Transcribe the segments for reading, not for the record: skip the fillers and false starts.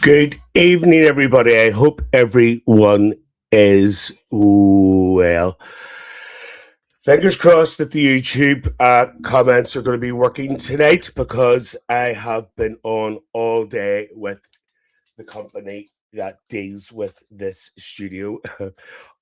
Good evening, everybody. I hope everyone is well. Fingers crossed that the YouTube comments are going to be working tonight because I have been on all day with the company that deals with this studio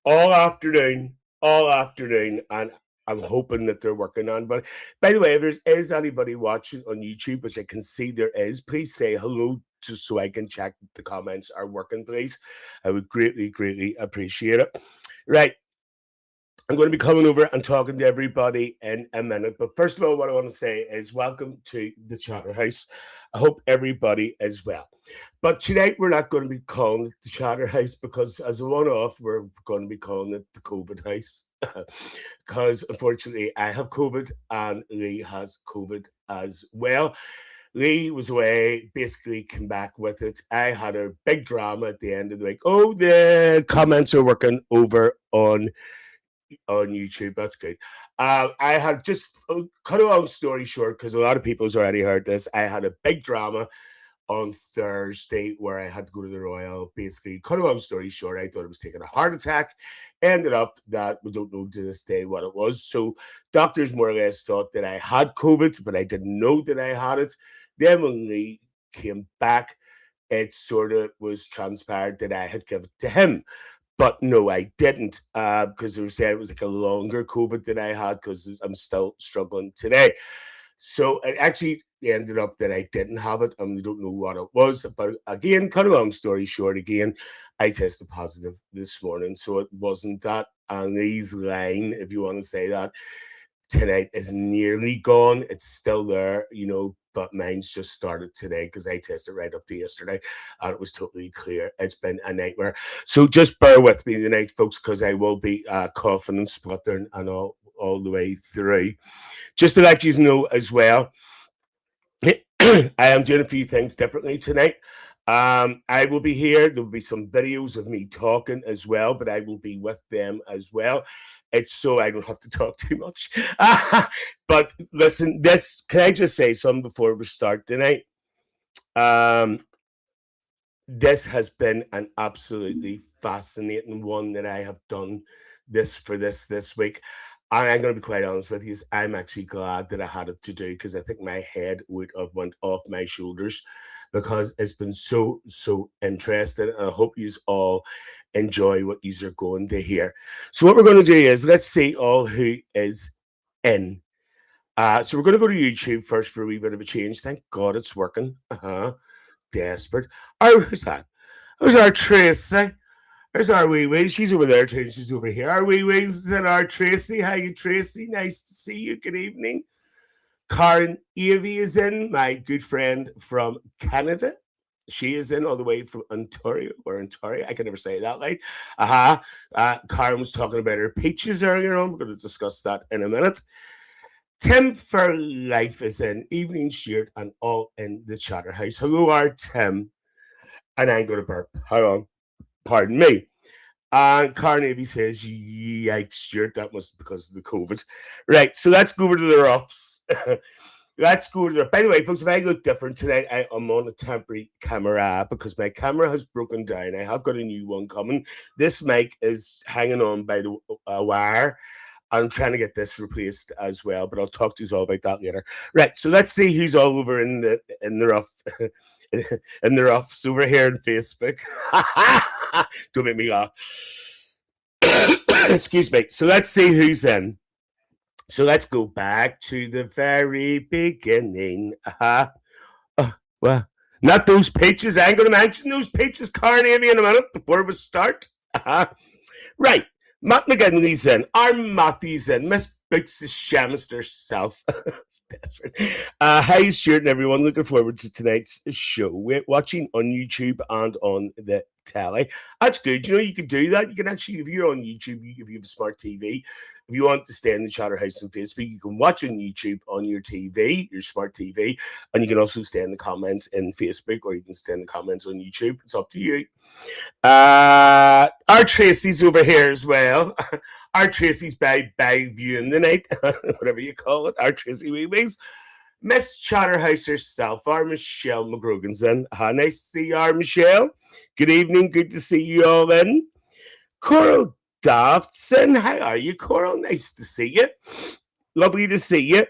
all afternoon, and I'm hoping that they're working on. But by the way, if there is anybody watching on YouTube, which I can see there is, please say hello just so I can check that the comments are working, please. I would greatly appreciate it. Right. I'm going to be coming over and talking to everybody in a minute. But first of all, what I want to say is welcome to the Chatter House. I hope everybody is well. But tonight we're not going to be calling it the Chatter House because as a one-off, we're going to be calling it the COVID House. Because unfortunately, I have COVID and Lee has COVID as well. Lee was away, basically came back with it. I had a big drama at the end of the week. Oh, the comments are working over on YouTube. That's good. I had just cut a long story short because a lot of people's already heard this. I had a big drama on Thursday where I had to go to the Royal. Basically, cut a long story short, I thought I was taking a heart attack. Ended up that we don't know to this day what it was. So doctors more or less thought that I had COVID, but I didn't know that I had it. Then when Lee came back, it sort of was transpired that I had given it to him. But no, I didn't because they were saying it was like a longer COVID that I had because I'm still struggling today. So it actually ended up that I didn't have it and we don't know what it was. But again, cut a long story short, again, I tested positive this morning. So it wasn't that. And Lee's line, if you want to say that, tonight is nearly gone. It's still there, but mine's just started today because I tested right up to yesterday and it was totally clear. It's been a nightmare. So just bear with me tonight, folks, because I will be coughing and spluttering and all the way through. Just to let you know as well, I am doing a few things differently tonight. I will be here. There will be some videos of me talking as well, but I will be with them as well. It's so I don't have to talk too much. But listen, can I just say something before we start tonight? This has been an absolutely fascinating one that I have done this week. And I'm going to be quite honest with you, I'm actually glad that I had it to do because I think my head would have went off my shoulders because it's been so interesting. And I hope you all enjoy what you are going to hear. So what we're going to do is let's see all who is in. So we're going to go to YouTube first for a wee bit of a change. Thank God it's working. Desperate. Oh, who's that? Who's our Tracy? There's our wee. She's over there too. She's over here. Our wee is and our Tracy. How you, Tracy? Nice to see you. Good evening. Karen Avey is in, my good friend from Canada. She is in all the way from Ontario. I can never say that right. Karen was talking about her peaches earlier on. We're going to discuss that in a minute. Tim for Life is in, evening Stuart, and all in the Chatter House. Hello, our Tim. And I'm going to burp. Hold on. Pardon me. And Carnegie says, yikes, Stuart, that was because of the COVID. Right, so let's go over to the roughs. Let's go to the... By the way, folks, if I look different tonight, I am on a temporary camera because my camera has broken down. I have got a new one coming. This mic is hanging on by the wire. I'm trying to get this replaced as well, but I'll talk to you all about that later. Right, so let's see who's all over in the rough. In the roughs over here on Facebook. Don't make me laugh. Excuse me. So let's see who's in. So let's go back to the very beginning. Well, not those pages. I ain't going to mention those pages, Carnegie, in a minute before we start. Right. Matt McGinley's in. Our Matthew's in. Miss Boots the Shamus herself. Desperate. Hi, Stuart and everyone. Looking forward to tonight's show. We're watching on YouTube and on the telly. That's good. You can do that. You can actually, if you're on YouTube, if you have a smart TV, if you want to stay in the Chatter House on Facebook, you can watch on YouTube on your TV, your smart TV, and you can also stay in the comments in Facebook, or you can stay in the comments on YouTube. It's up to you. Our Tracy's over here as well. Our Tracy's by viewing the night, whatever you call it. Our Tracy Weebies. Miss Chatterhouse herself, our Michelle McGroganson. Nice to see you, our Michelle. Good evening, good to see you all in. Coral Daftson, how are you, Coral? Nice to see you. Lovely to see you.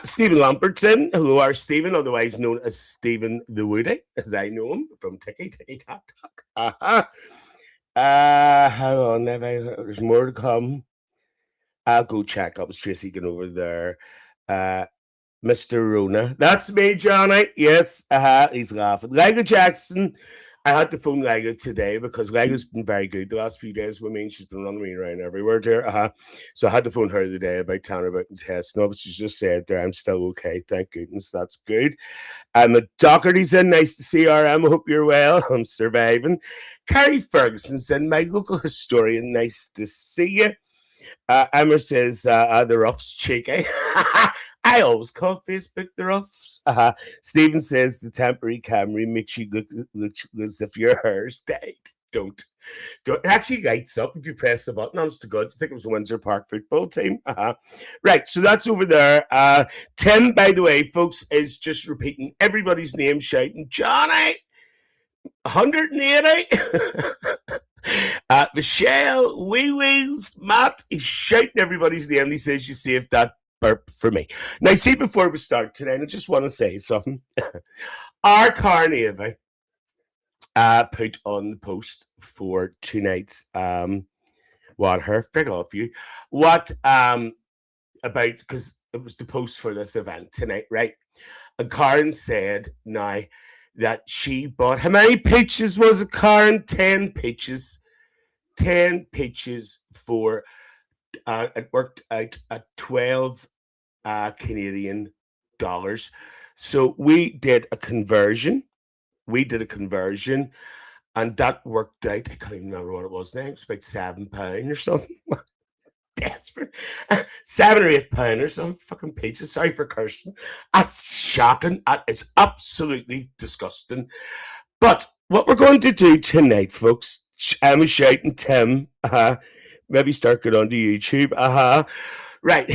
Stephen Lambertson, who are Stephen, otherwise known as Stephen the Woody, as I know him from Ticky Ticky Tack Tack. Hang on, there's more to come. I'll go check up. Is Tracy going over there? Mr. Rona. That's me, Johnny. Yes, he's laughing. Liga Jackson. I had to phone Liga today because Liga's been very good the last few days with me. She's been running me around everywhere there. So I had to phone her today about telling her about the test. No, but she just said there, I'm still okay. Thank goodness. That's good. Doherty's in. Nice to see RM. I hope you're well. I'm surviving. Carrie Ferguson's in. My local historian. Nice to see you. Emma says, the rough's cheeky. I always call Facebook the roughs. Stephen says the temporary camera makes you look as if your hair's dyed. Don't. It actually lights up if you press the button. Honest to God, I think it was the Windsor Park football team. Right, so that's over there. Tim, by the way, folks, is just repeating everybody's name, shouting, Johnny, 180. Michelle, Wee Wees, Matt, he's shouting everybody's name. He says you saved that burp for me. Now, see, before we start today, I just want to say something. Our Carnavy put on the post for tonight's what her figure off you. What about, because it was the post for this event tonight, right? And Karen said now that she bought, how many pitches was it, Karen? 10 pitches. 10 pitches for it worked out at 12 Canadian dollars. So we did a conversion. And that worked out. I can't even remember what it was now. It was about £7 or something. Desperate. £7 or £8 or some fucking pitches. Sorry for cursing. That's shocking. That is absolutely disgusting. But what we're going to do tonight, folks, I'm shouting Tim. Maybe start going on to YouTube. Right.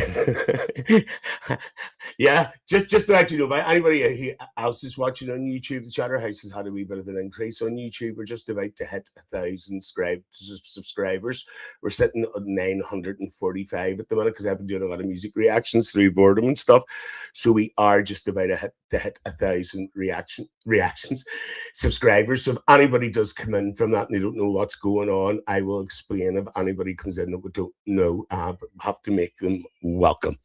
Yeah, just to let you know, by anybody else is watching on YouTube, the Chatterhouse has had a wee bit of an increase on YouTube. We're just about to hit 1,000 subscribers. We're sitting at 945 at the minute because I've been doing a lot of music reactions through boredom and stuff. So we are just about to hit 1,000 reactions subscribers. So if anybody does come in from that and they don't know what's going on, I will explain. If anybody comes in that we don't know, but have to make them welcome.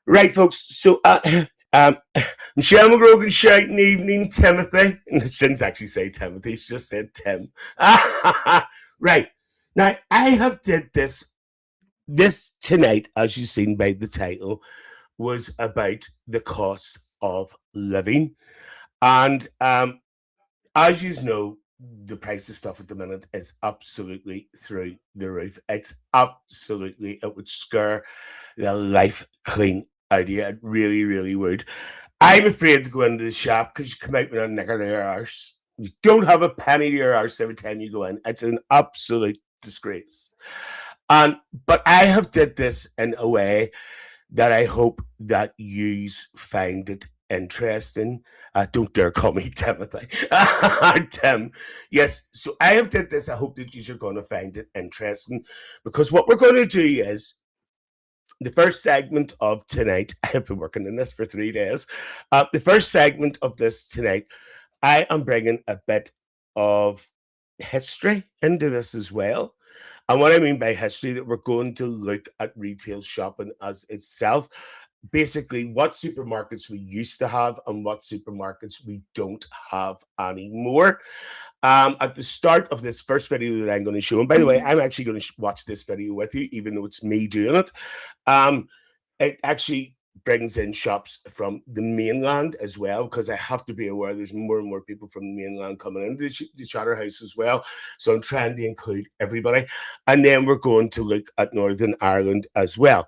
Right, folks. So Michelle McGrogan shouting evening, Timothy. And she didn't actually say Timothy, she just said Tim. Right. Now, I have did this tonight, as you've seen by the title, was about the cost of living. And as you know, the price of stuff at the minute is absolutely through the roof. It's absolutely, it would scare the life clean out of you. It really, really would. I'm afraid to go into the shop because you come out with a knicker to your arse. You don't have a penny to your arse every time you go in. It's an absolute disgrace. But I have did this in a way that I hope that you find it interesting. Don't dare call me Timothy. Tim. Yes, so I have did this. I hope that you're going to find it interesting, because what we're going to do is the first segment of tonight. I have been working on this for 3 days. The first segment of this tonight, I am bringing a bit of history into this as well. And what I mean by history, that we're going to look at retail shopping as itself. Basically, what supermarkets we used to have and what supermarkets we don't have anymore. At the start of this first video that I'm going to show, and by the way, I'm actually going to watch this video with you, even though it's me doing it. It actually brings in shops from the mainland as well, because I have to be aware there's more and more people from the mainland coming into the Chatterhouse as well. So I'm trying to include everybody. And then we're going to look at Northern Ireland as well.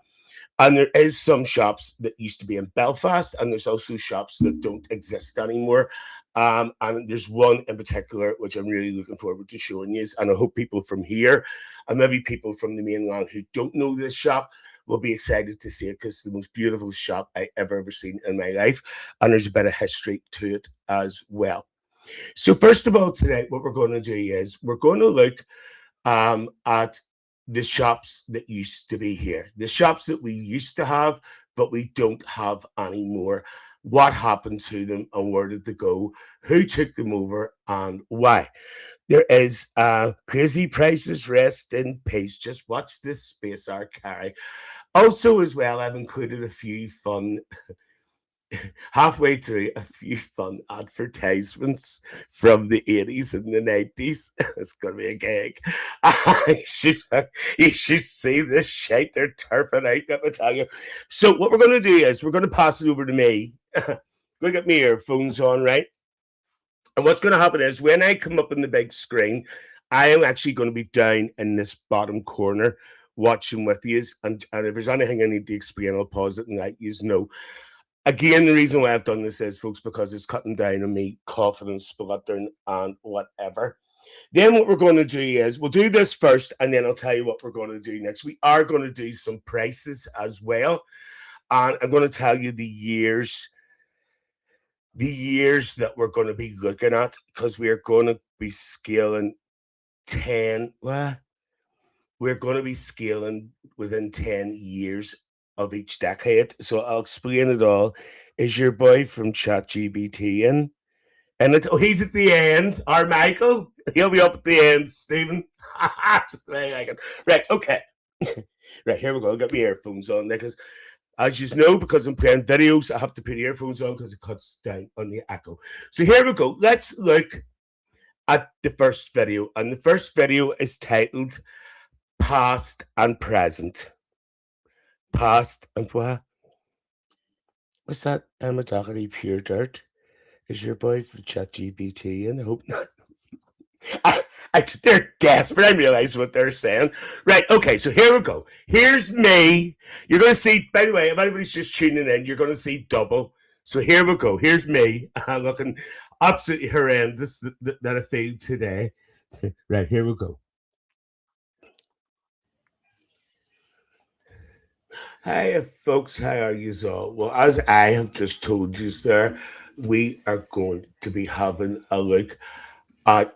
And there is some shops that used to be in Belfast, and there's also shops that don't exist anymore. And there's one in particular which I'm really looking forward to showing you. And I hope people from here, and maybe people from the mainland who don't know this shop, will be excited to see it because it's the most beautiful shop I ever seen in my life, and there's a bit of history to it as well. So first of all, tonight, what we're going to do is we're going to look at the shops that used to be here, the shops that we used to have, but we don't have anymore. What happened to them and where did they go? Who took them over and why? There is crazy prices. Rest in peace. Just watch this space, our carry. Also, as well, I've included a few fun halfway through a few fun advertisements from the 80s and the 90s. It's going to be a gig. You should see this shite. They're turfing out, let me tell you. So, what we're going to do is we're going to pass it over to me. Go get my earphones on, right? And what's going to happen is when I come up on the big screen, I am actually going to be down in this bottom corner watching with you. And if there's anything I need to explain, I'll pause it and let you know. Again, the reason why I've done this is, folks, because it's cutting down on me coughing and spluttering and whatever. Then what we're going to do is we'll do this first, and then I'll tell you what we're going to do next. We are going to do some prices as well, and I'm going to tell you the years that we're going to be looking at, because we are going to be scaling 10. What? We're going to be scaling within 10 years of each decade. So I'll explain it all. Is your boy from ChatGPT in? And he's at the end. Our Michael, he'll be up at the end. Stephen, just the way I can. Right, okay. Right, here we go. I'll get my earphones on because, as you know, because I'm playing videos, I have to put earphones on because it cuts down on the echo. So here we go. Let's look at the first video. And the first video is titled Past and Present. Past and what? What's that? Emma Doherty, Pure Dirt. Is your boy from ChatGPT? And I hope not. They're desperate. I realize what they're saying. Right. Okay. So here we go. Here's me. You're going to see, by the way, if anybody's just tuning in, you're going to see double. So here we go. Here's me. I'm looking absolutely horrendous that I failed today. Right. Here we go. Hi, folks. How are you all? Well, as I have just told you there, we are going to be having a look at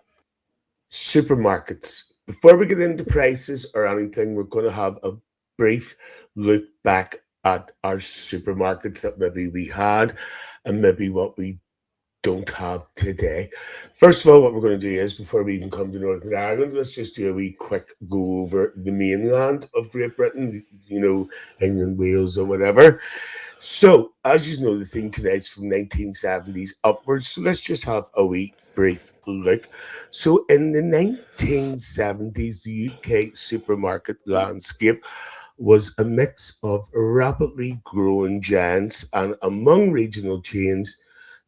supermarkets. Before we get into prices or anything, we're going to have a brief look back at our supermarkets that maybe we had and maybe what we don't have today. First of all, what we're going to do is, before we even come to Northern Ireland, let's just do a wee quick go over the mainland of Great Britain, England, Wales, or whatever. So, as you know, the thing tonight's from 1970s upwards. So let's just have a wee brief look. So, in the 1970s, the UK supermarket landscape was a mix of rapidly growing giants and among regional chains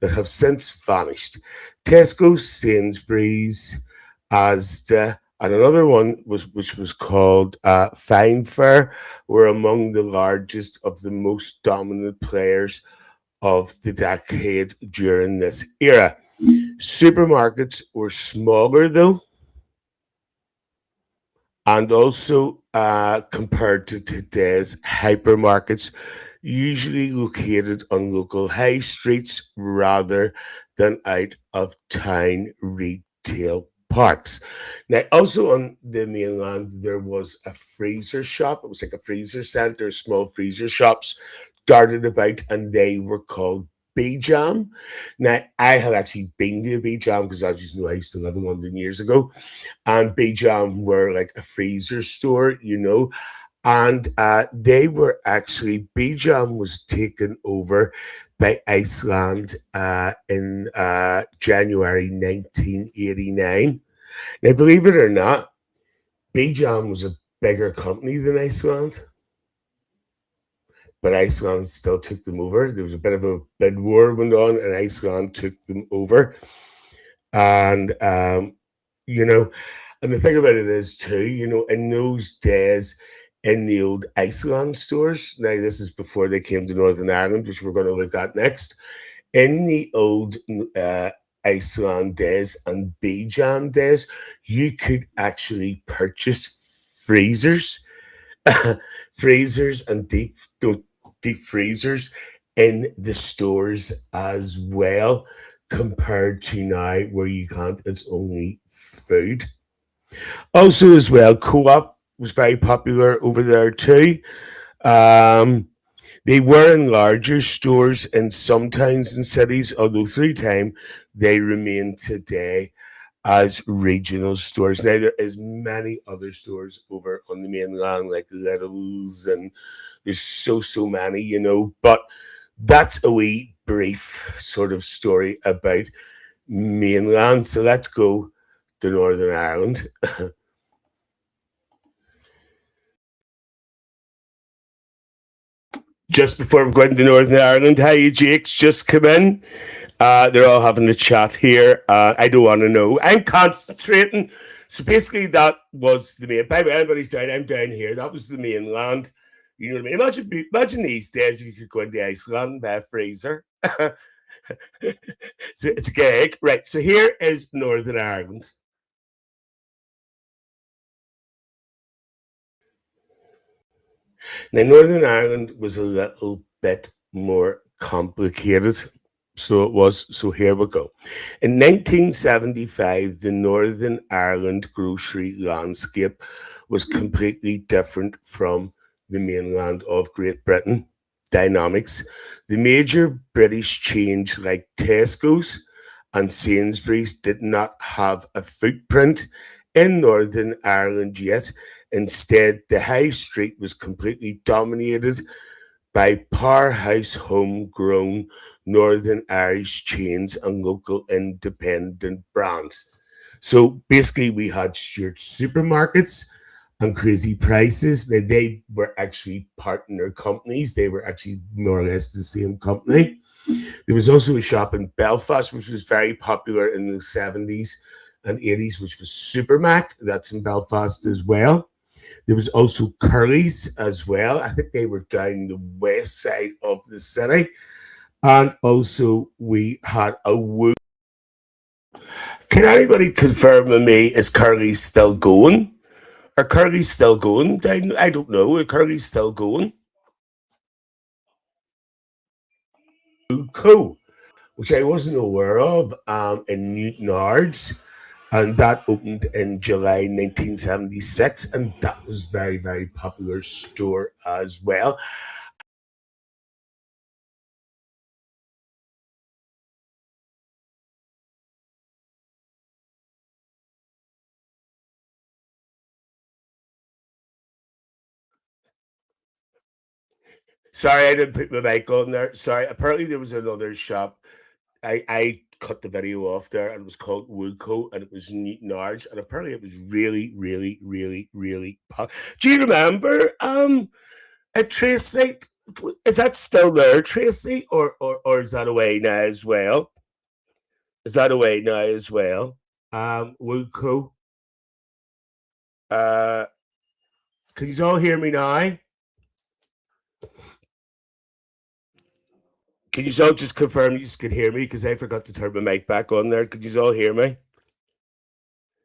that have since vanished. Tesco, Sainsbury's, Asda, and another one which was called Fine Fare were among the largest of the most dominant players of the decade during this era. Supermarkets were smaller though, and also compared to today's hypermarkets, usually located on local high streets rather than out of town retail parks. Now, also on the mainland, there was a freezer shop. It was like a freezer center, small freezer shops darted about, and they were called B Jam. Now, I have actually been to a B Jam because, as you know, I used to live in London years ago, and B Jam were like a freezer store. And they were actually, B Jam was taken over by Iceland in January 1989. Now, believe it or not, B Jam was a bigger company than Iceland, but Iceland still took them over. There was a bit of a bid war went on, and Iceland took them over. And and the thing about it is too, in those days, in the old Iceland stores. Now, this is before they came to Northern Ireland, which we're going to look at next. In the old Iceland days and B Jam days, you could actually purchase freezers freezers and deep freezers in the stores as well, compared to now where you can't. It's only food. Also, as well, Co-op was very popular over there too. Um, they were in larger stores in some towns and cities, although through time they remain today as regional stores. Now there is many other stores over on the mainland, like Little's, and there's so many, But that's a wee brief sort of story about mainland. So let's go to Northern Ireland. Just before we go into Northern Ireland, how you Jakes just come in. They're all having a chat here. I don't want to know. I'm concentrating. So basically, that was the main. By the way, anybody's down, I'm down here. That was the mainland. You know what I mean? Imagine these days if you could go into Iceland and buy a freezer. So it's a gig. Right. So here is Northern Ireland. Now, Northern Ireland was a little bit more complicated. So it was. So here we go. In 1975, the Northern Ireland grocery landscape was completely different from the mainland of Great Britain. Dynamics. The major British chains like Tesco's and Sainsbury's did not have a footprint in Northern Ireland yet. Instead, the high street was completely dominated by powerhouse homegrown Northern Irish chains and local independent brands. So basically, we had Stuart supermarkets and crazy prices. Now, they were actually partner companies, they were actually more or less the same company. There was also a shop in Belfast, which was very popular in the 70s and 80s, which was Supermac. That's in Belfast as well. There was also Curly's as well. I think they were down the west side of the city. And also we had a Woo. Can anybody confirm with me, is Curly's still going? Are Curly's still going? I don't know. Are Curly's still going? Cool. Which I wasn't aware of, in Newton Ards. And that opened in July 1976. And that was very popular store as well. Sorry, I didn't put my mic on there. Sorry. Apparently, there was another shop. I cut the video off there, and it was called Woodco, and it was Newton Ards, and apparently it was really. Do you remember? Tracy, is that still there, Tracy, or is that away now as well? Is that away now as well? Woodco. Uh, can you all hear me now? Can you all just confirm you just could hear me? Because I forgot to turn my mic back on there. Could you all hear me?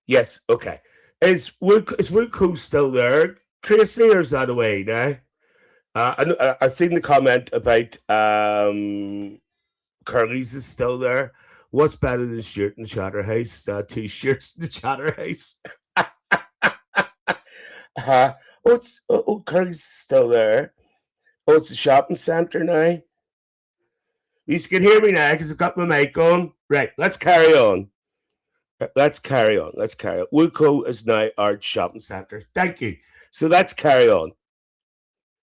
Yes. Okay. Is Woodco still there, Tracy, or is that away now? I've seen the comment about Curly's is still there. What's better than shirt in the Chatterhouse? Two shirts in the Chatterhouse. Curly's is still there. Oh, it's the shopping centre now. You can hear me now because I've got my mic on. Right, let's carry on. Let's carry on. Woodco is now our shopping centre. Thank you. So let's carry on.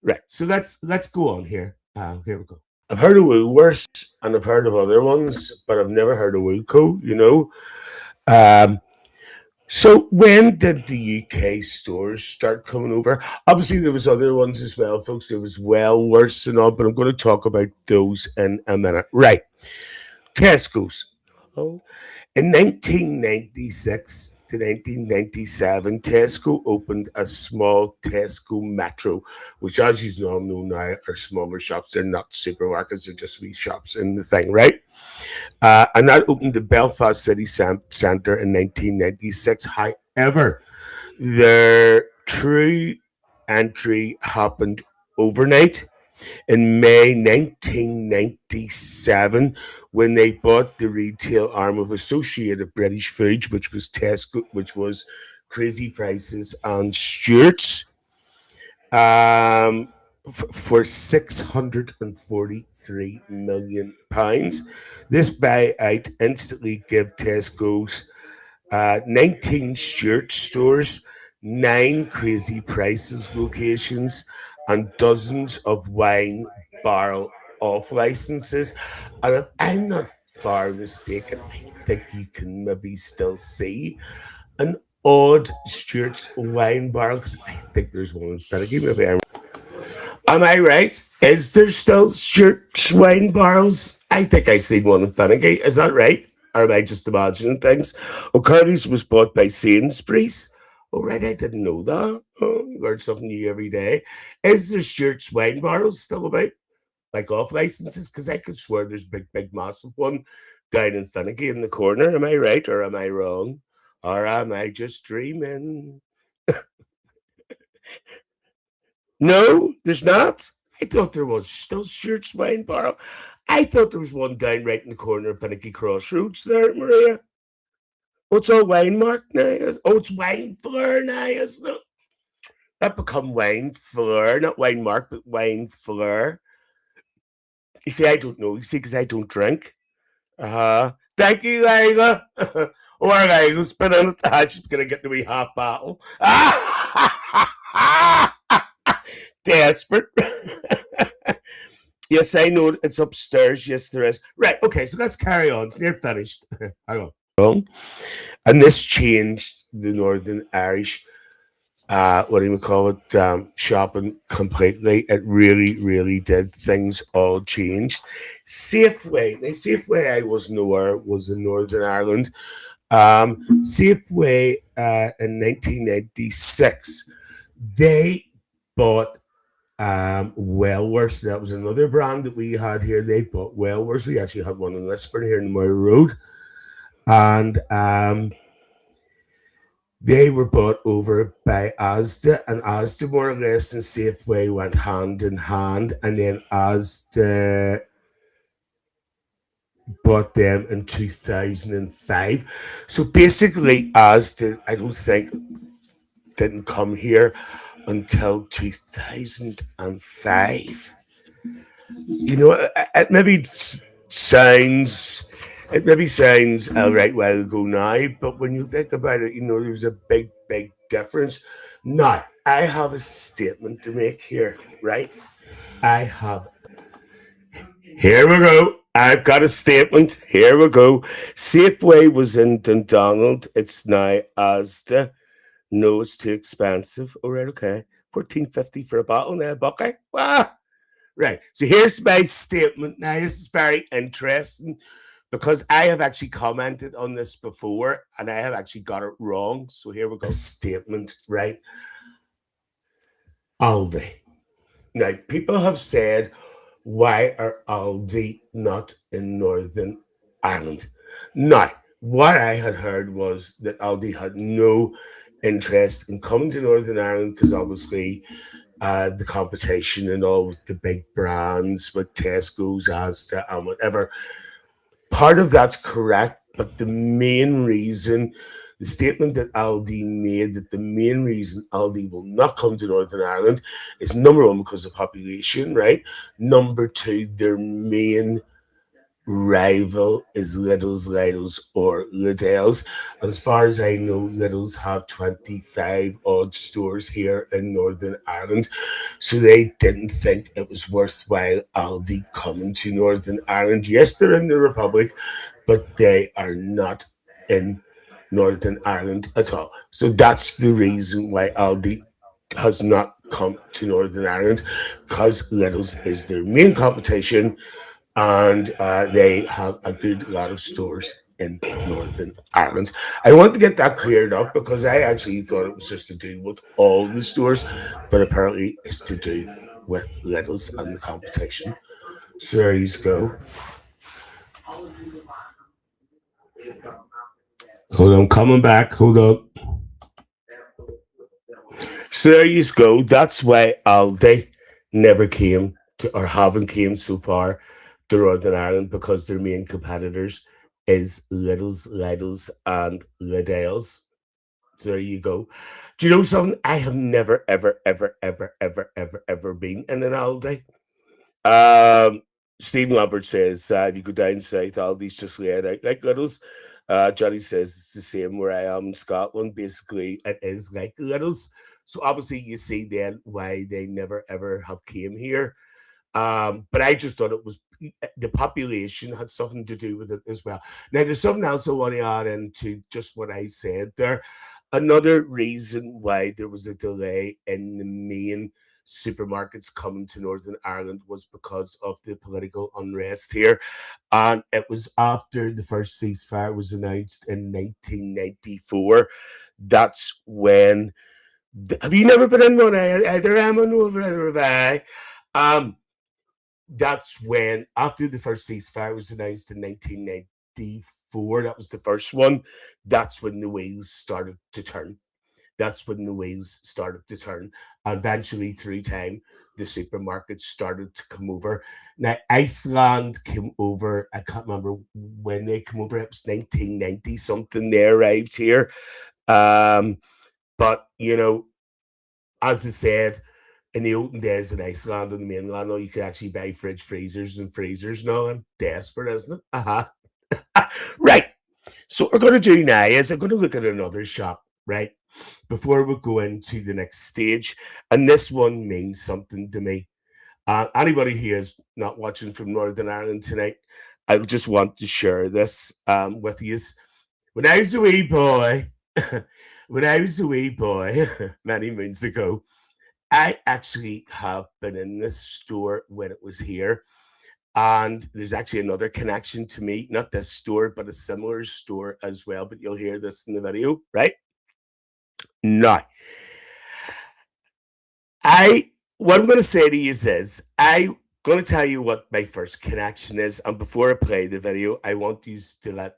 Right. So let's go on here. Here we go. I've heard of Woolworths and I've heard of other ones, but I've never heard of Woolco. Um, so when did the UK stores start coming over? Obviously, there was other ones as well, folks. There was well worse and all, but I'm going to talk about those in a minute. Right. Tesco's. Oh, in 1996 to 1997, Tesco opened a small Tesco Metro, which, as you all know now, are smaller shops. They're not supermarkets, they're just wee shops in the thing, right? And that opened the Belfast City Centre in 1996. However, their true entry happened overnight in May 1997 when they bought the retail arm of Associated British Foods, which was Tesco, which was Crazy Prices and Stuart's, um, for £643 million. This buyout instantly gave Tesco's 19 Stuart stores, 9 Crazy Prices locations, and dozens of wine barrel off licenses. And if I'm not far mistaken, I think you can maybe still see an odd Stuart's wine barrel because I think there's one in Finicky. Maybe I'm. Am I right? Is there still Stuart's wine barrels? I think I seen one in Finicky. Is that right? Or am I just imagining things? O'Carty's was bought by Sainsbury's. Oh, right, I didn't know that. Oh, learn something new every day. Is there Stuart's wine barrels still about? Like off licenses? Because I could swear there's big, massive one down in Finicky in the corner. Am I right or am I wrong? Or am I just dreaming? No, there's not. I thought there was still Stuart's wine barrel. I thought there was one down right in the corner of Finicky Crossroads there, Maria. Oh, it's all wine marked now. Oh, it's wine fleur now, isn't it? That become wine fleur, not wine mark, but wine fleur. You see, I don't know. You see, because I don't drink. Thank you, Lila. Oh, Lila's been on it. She's going to get the wee half bottle. Desperate. Yes, I know it's upstairs. Yes, there is. Right. Okay, so let's carry on. So they're finished. Hang on. And this changed the Northern Irish, what do you call it, shopping completely. It really did. Things all changed. Safeway. Now, Safeway, I wasn't aware, was in Northern Ireland. Safeway in 1996, they bought Wellworth. That was another brand that we had here. They bought Wellworth. We actually had one in Lisburn here in Moira Road. And they were bought over by Asda, and Asda more or less and Safeway went hand in hand, and then Asda bought them in 2005. So basically, Asda, I don't think, didn't come here until 2005. You know, it maybe sounds a right while ago now, but when you think about it, you know, there's a big difference. Now, I have a statement to make here, right? Here we go. I've got a statement. Here we go. Safeway was in Dundonald. It's now Asda. No, it's too expensive. All right, okay. $14.50 for a bottle now, Bucky. Wow. Right. So here's my statement. Now, this is very interesting because I have actually commented on this before and I have actually got it wrong. So here we go. A statement, right? Aldi. Now, people have said, why are Aldi not in Northern Ireland? Now, what I had heard was that Aldi had no interest in coming to Northern Ireland because obviously the competition and all with the big brands with Tesco's, Asda, and whatever. Part of that's correct, but the main reason, the statement that Aldi made, that the main reason Aldi will not come to Northern Ireland is number one, because of population, right? Number two, their main rival is Lidl's or Lidl's. And as far as I know, Lidl's have 25 odd stores here in Northern Ireland. So they didn't think it was worthwhile Aldi coming to Northern Ireland. Yes, they're in the Republic, but they are not in Northern Ireland at all. So that's the reason why Aldi has not come to Northern Ireland, because Lidl's is their main competition, and they have a good lot of stores in Northern Ireland. I want to get that cleared up because I actually thought it was just to do with all the stores, but apparently it's to do with Lidl's and the competition. So there you go. Hold on, coming back. Hold on. So there you go. That's why Aldi never came to, or haven't came so far to Northern Ireland, because their main competitors is Lidl's, and Lidl's. So there you go. Do you know something? I have never, ever, ever, ever, ever, ever, ever been in an Aldi. Um, Stephen Lambert says, if you go down south, Aldi's just laid out like Littles. Johnny says it's the same where I am in Scotland. Basically, it is like Littles. So obviously, you see then why they never ever have came here. But I just thought it was the population had something to do with it as well. Now, there's something else I want to add into just what I said there. Another reason why there was a delay in the main supermarkets coming to Northern Ireland was because of the political unrest here. And it was after the first ceasefire was announced in 1994. That's when. Have you never been in one? Either am I over, either have I. Um, that's when, after the first ceasefire was announced in 1994, that was the first one. That's when the wheels started to turn. That's when the wheels started to turn. Eventually, through time, the supermarkets started to come over. Now, Iceland came over. I can't remember when they came over. It was 1990 something. They arrived here. Um, but as I said, in the olden days in Iceland and the mainland, you could actually buy fridge freezers and freezers now. I'm desperate, isn't it? Right. So what we're going to do now is I'm going to look at another shop, right? Before we go into the next stage. And this one means something to me. Anybody here is not watching from Northern Ireland tonight, I just want to share this with you. When I was a wee boy, many moons ago, I actually have been in this store when it was here. And there's actually another connection to me, not this store, but a similar store as well. But you'll hear this in the video, right? Now, what I'm going to say to you is I'm going to tell you what my first connection is. And before I play the video, I want you to let,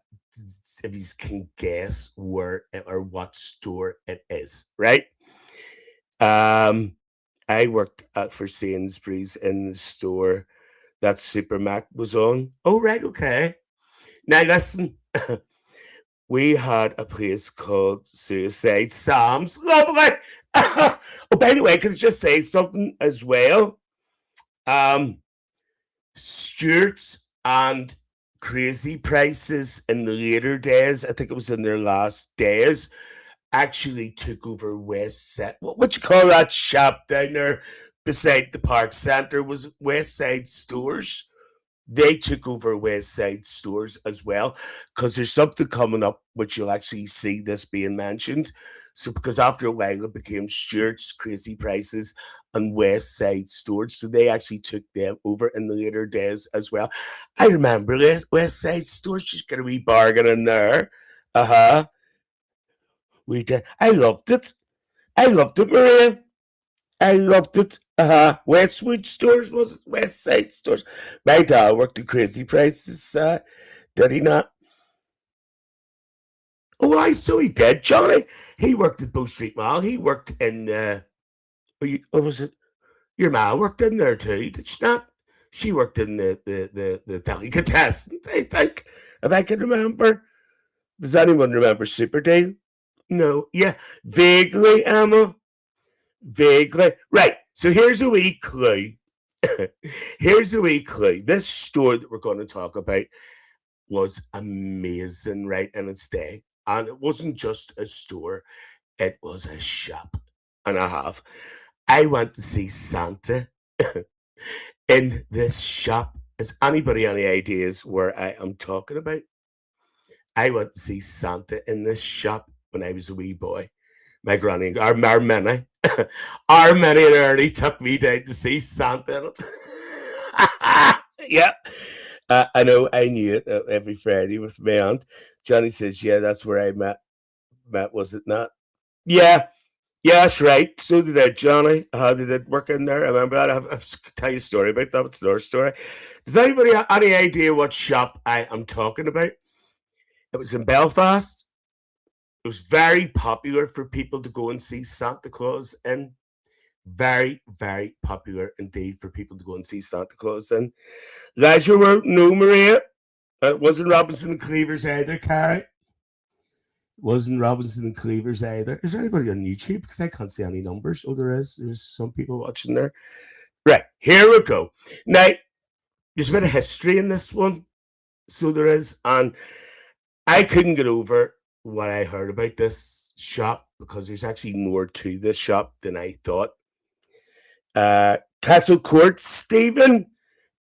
if you can guess where or what store it is, right? I worked for Sainsbury's in the store that Supermac was on. Oh, right, okay. Now listen, we had a place called Suicide Sam's. Lovely. Oh, by the way, can I just say something as well? Stuart's and Crazy Prices in the later days, I think it was in their last days, actually took over West Side. What you call that shop down there beside the park centre? Was it West Side Stores? They took over West Side Stores as well, because there's something coming up which you'll actually see this being mentioned. So because after a while it became Stuart's, Crazy Prices, and West Side Stores, so they actually took them over in the later days as well. I remember this West Side Stores, just got a wee bargain in there. We did. I loved it. I loved it, Maria. I loved it. Westwood Stores, was it? West Side Stores. My dad worked at Crazy Prices, did he not? Oh, I saw he did, Johnny. He worked at Bow Street Mall. He worked in what was it? Your ma worked in there too, did she not? She worked in the delicatessens, I think, if I can remember. Does anyone remember Super Deal? No. Yeah, vaguely, Emma. Vaguely. Right. So here's a wee clue. Here's a wee clue. This store that we're going to talk about was amazing, right, in its day. And it wasn't just a store, it was a shop and a half. I went to see Santa in this shop. Has anybody any ideas where I am talking about? I went to see Santa in this shop when I was a wee boy. My granny, our Minnie, our Minnie and Ernie took me down to see Santa. Yeah, I know. I knew it every Friday with my aunt. Johnny says, "Yeah, that's where I met. Was it not? Yeah, yeah, that's right. So did I, Johnny. How did it work in there? I remember that. I've tell you a story about that. It's another story. Does anybody have any idea what shop I am talking about? It was in Belfast. It was very popular for people to go and see Santa Claus in. Very, very popular indeed for people to go and see Santa Claus in. Leisure World, no, Maria. It wasn't Robinson and Cleavers either, Carrie. Wasn't Robinson and Cleavers either. Is there anybody on YouTube? Because I can't see any numbers. Oh, there is. There's some people watching there. Right, here we go. Now, there's a bit of history in this one. So there is. And I couldn't get over what I heard about this shop because there's actually more to this shop than I thought. Castle Court, Stephen,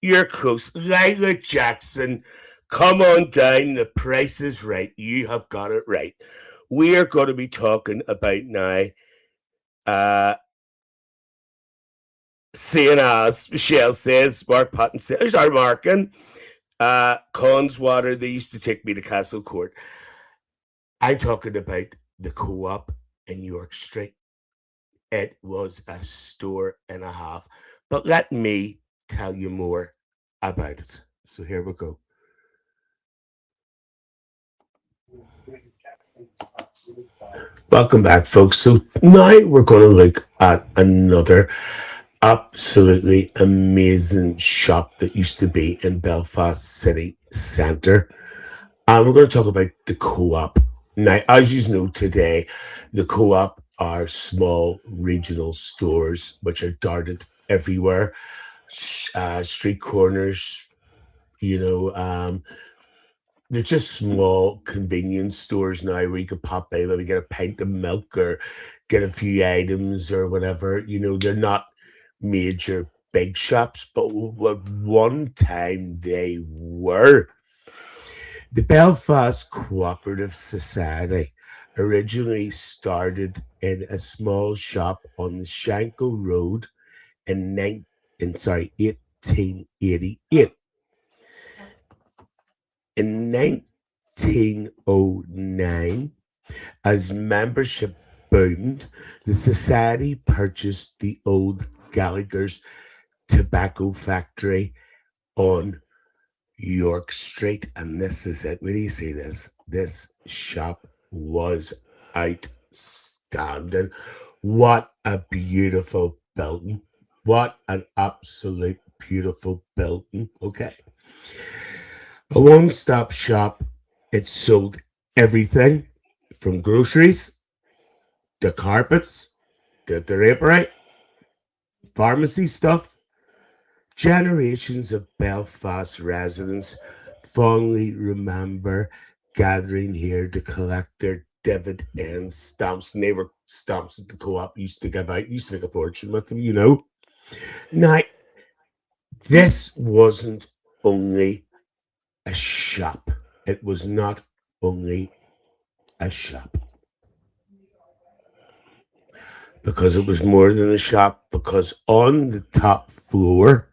you're close. Lila Jackson, come on down. The price is right. You have got it right. We are going to be talking about now, seeing as Michelle says, Mark Patton says, there's our marking. Conswater, they used to take me to Castle Court. I'm talking about the Co-op in York Street. It was a store and a half. But let me tell you more about it. So here we go. Welcome back, folks. So now we're going to look at another absolutely amazing shop that used to be in Belfast City Centre. And we're going to talk about the Co-op. Now, as you know today, the Co-op are small regional stores which are dotted everywhere, street corners, they're just small convenience stores now where you could pop in, maybe get a pint of milk or get a few items or whatever. They're not major big shops, but at one time they were. The Belfast Cooperative Society originally started in a small shop on the Shankill Road in 1888. In 1909, as membership boomed, the society purchased the old Gallagher's tobacco factory on York Street. And this is it. Where do you see this? This shop was outstanding. What a beautiful building. What an absolute beautiful building. Okay. A one-stop shop. It sold everything from groceries to carpets to drapery, pharmacy stuff. Generations of Belfast residents fondly remember gathering here to collect their dividend stamps. And they were stamps that the Co-op used to give out. Used to make a fortune with them, Now, this wasn't only a shop. It was not only a shop. Because it was more than a shop, because on the top floor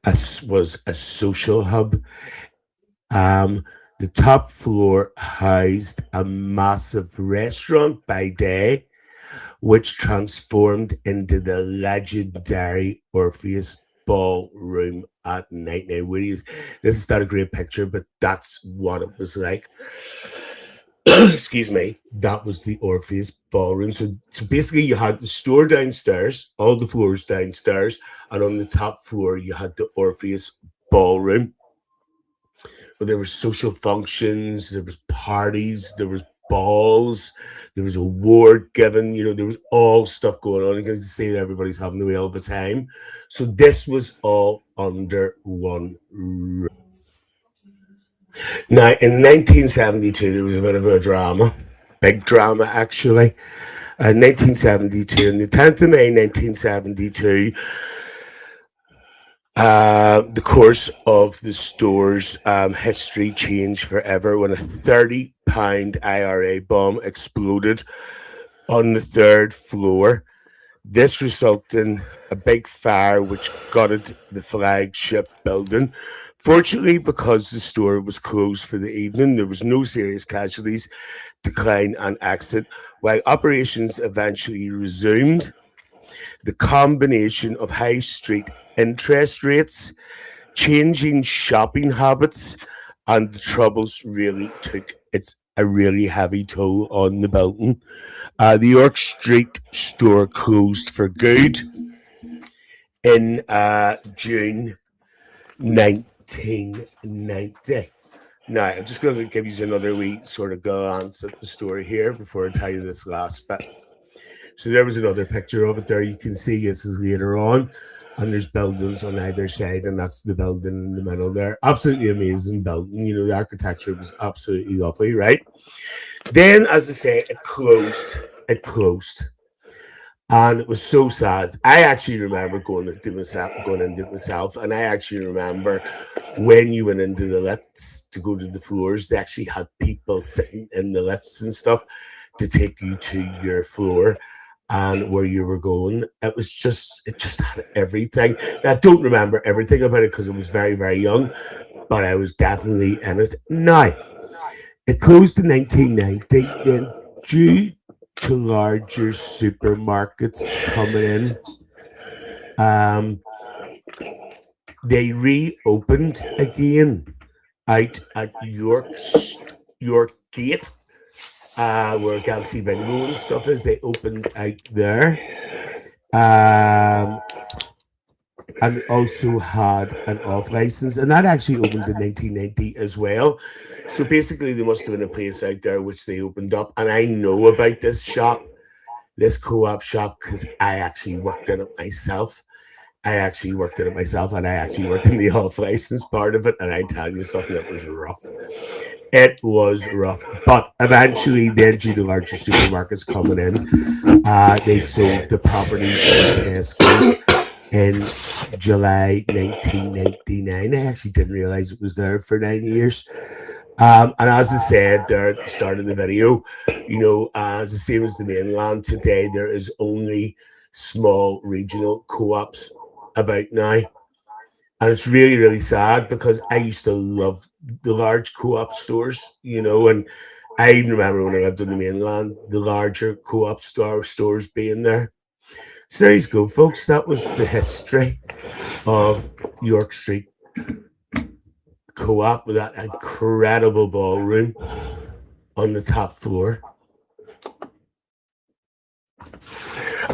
was a social hub. The top floor housed a massive restaurant by day, which transformed into the legendary Orpheus Ballroom at night. Now, this is not a great picture, but that's what it was like. Excuse me. That was the Orpheus Ballroom. So basically, you had the store downstairs, all the floors downstairs, and on the top floor, you had the Orpheus Ballroom. But there were social functions, there was parties, there was balls, there was award given, there was all stuff going on. You can see that everybody's having a whale of a time. So this was all under one roof. Now, in 1972, there was a bit of a drama, big drama actually. In 1972, on the 10th of May 1972, the course of the store's history changed forever when a £30 IRA bomb exploded on the third floor. This resulted in a big fire which gutted the flagship building. Fortunately, because the store was closed for the evening, there was no serious casualties, decline, and exit. While operations eventually resumed, the combination of high street interest rates, changing shopping habits, and the troubles really took its a really heavy toll on the building. The York Street store closed for good in June 1990. Now, I'm just going to give you another wee sort of glance at the story here before I tell you this last bit. So there was another picture of it there. You can see this is later on, and there's buildings on either side, and that's the building in the middle there. Absolutely amazing building. You know, the architecture was absolutely lovely, right? Then, as I say, it closed. It closed. And it was so sad. I actually remember going into myself, and I actually remember when you went into the lifts to go to the floors, they actually had people sitting in the lifts and stuff to take you to your floor and where you were going. It just had everything. I don't remember everything about it because I was very, very young, but I was definitely in it. Now, it closed in 1990, then due to larger supermarkets coming in, um, they reopened again out at York Gate, where Galaxy Bingo and stuff is. They opened out there. And also had an off license, and that actually opened in 1990 as well. So basically, there must have been a place out there which they opened up, and I know about this shop, this co-op shop, because I actually worked in it myself. I actually worked in it myself, and I actually worked in the off license part of it, and I tell you something, it was rough. It was rough, but eventually, then due to larger supermarkets coming in, they sold the property to Tesco's in July 1999. I actually didn't realize it was there for 9 years. And as I said there at the start of the video, you know, it's the same as the mainland today. There is only small regional co-ops about now. And it's really, really sad because I used to love the large co-op stores, you know, and I even remember when I lived on the mainland, the larger co-op stores being there. So there you go, folks. That was the history of York Street Co-op with that incredible ballroom on the top floor.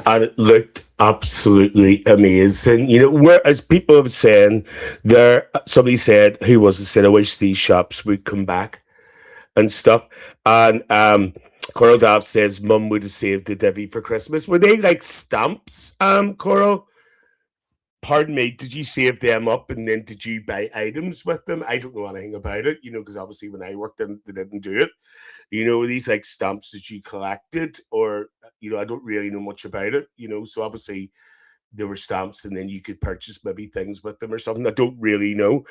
And it looked absolutely amazing. You know, whereas people have saying there, somebody said, who was it, said, I wish these shops would come back and stuff. And Coral Daft says, Mum would have saved the divvy for Christmas. Were they like stamps, Coral? Pardon me, did you save them up and then did you buy items with them? I don't know anything about it, you know, because obviously when I worked in, they didn't do it. You know, these like stamps that you collected, or, you know, I don't really know much about it, you know, so obviously there were stamps and then you could purchase maybe things with them or something. I don't really know,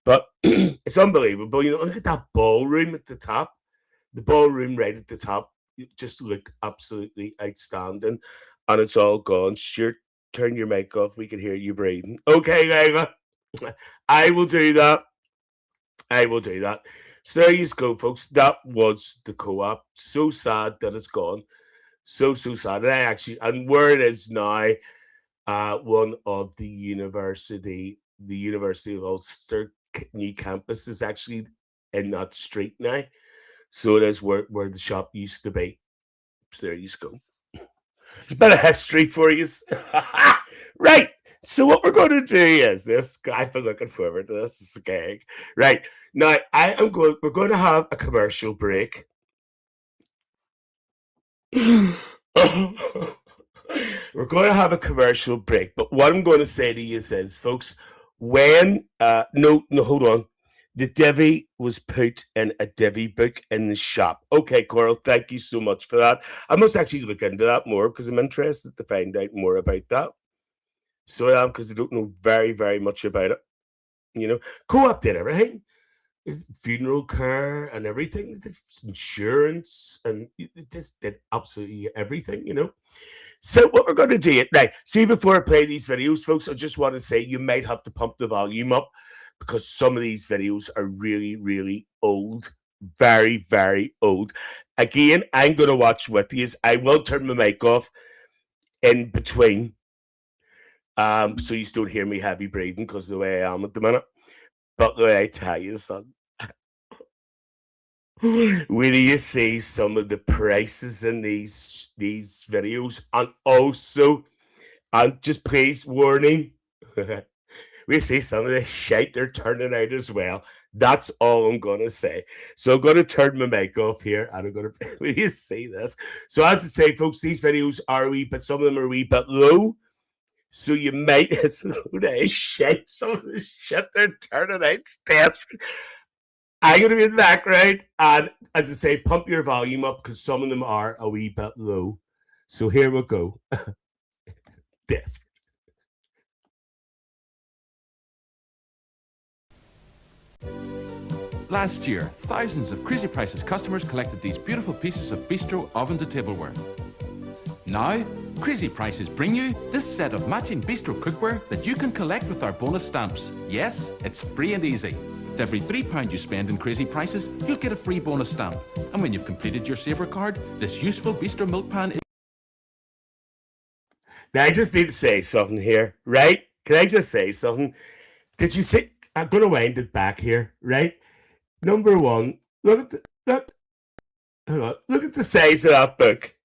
but it's unbelievable. You know, look at that ballroom at the top, the ballroom right at the top. It just looked absolutely outstanding, and it's all gone. Stuart, turn your mic off. We can hear you breathing. Okay, Layla. I will do that. I will do that. So there you go, folks. That was the co-op. So sad that it's gone. So sad. And I actually, and where it is now, one of the University of Ulster new campus is actually in that street now. So it is where the shop used to be. So there you go. There's a bit of history for you. Right. So what we're going to do is this. I've been looking forward to this. It's a gag. Right. Now we're going to have a commercial break. We're going to have a commercial break. But what I'm going to say to you is, folks, when no, hold on. The divvy was put in a divvy book in the shop. Okay, Coral, thank you so much for that. I must actually look into that more because I'm interested to find out more about that. So I am, because I don't know very, very much about it. You know, co-op did everything. There's funeral care and everything. There's insurance, and it just did absolutely everything, you know. So what we're going to do now, see, before I play these videos, folks, I just want to say you might have to pump the volume up because some of these videos are really, really old. Very, very old. Again, I'm going to watch with you. I will turn my mic off in between, so you don't hear me heavy breathing because of the way I am at the minute. But the way I tell you, son, Where do you see some of the prices in these videos? And also, and just please warning, we see some of the shite they're turning out as well. That's all I'm gonna say. So I'm gonna turn my mic off here, and I'm gonna when you see this. So as I say, folks, these videos are a wee bit. Some of them are a wee bit low. So you might it's a load of shit. Some of the shit they're turning out desperate. I'm going to be in the background, and as I say, pump your volume up because some of them are a wee bit low. So here we go. Desperate. Last year, thousands of Crazy Prices customers collected these beautiful pieces of bistro oven to tableware. Now, Crazy Prices bring you this set of matching bistro cookware that you can collect with our bonus stamps. Yes, it's free and easy. With every £3 you spend in Crazy Prices, you'll get a free bonus stamp. And when you've completed your saver card, this useful bistro milk pan is... Now, I just need to say something here, right? Can I just say something? Did you see? I'm going to wind it back here, right? Number one, look at the size of that book.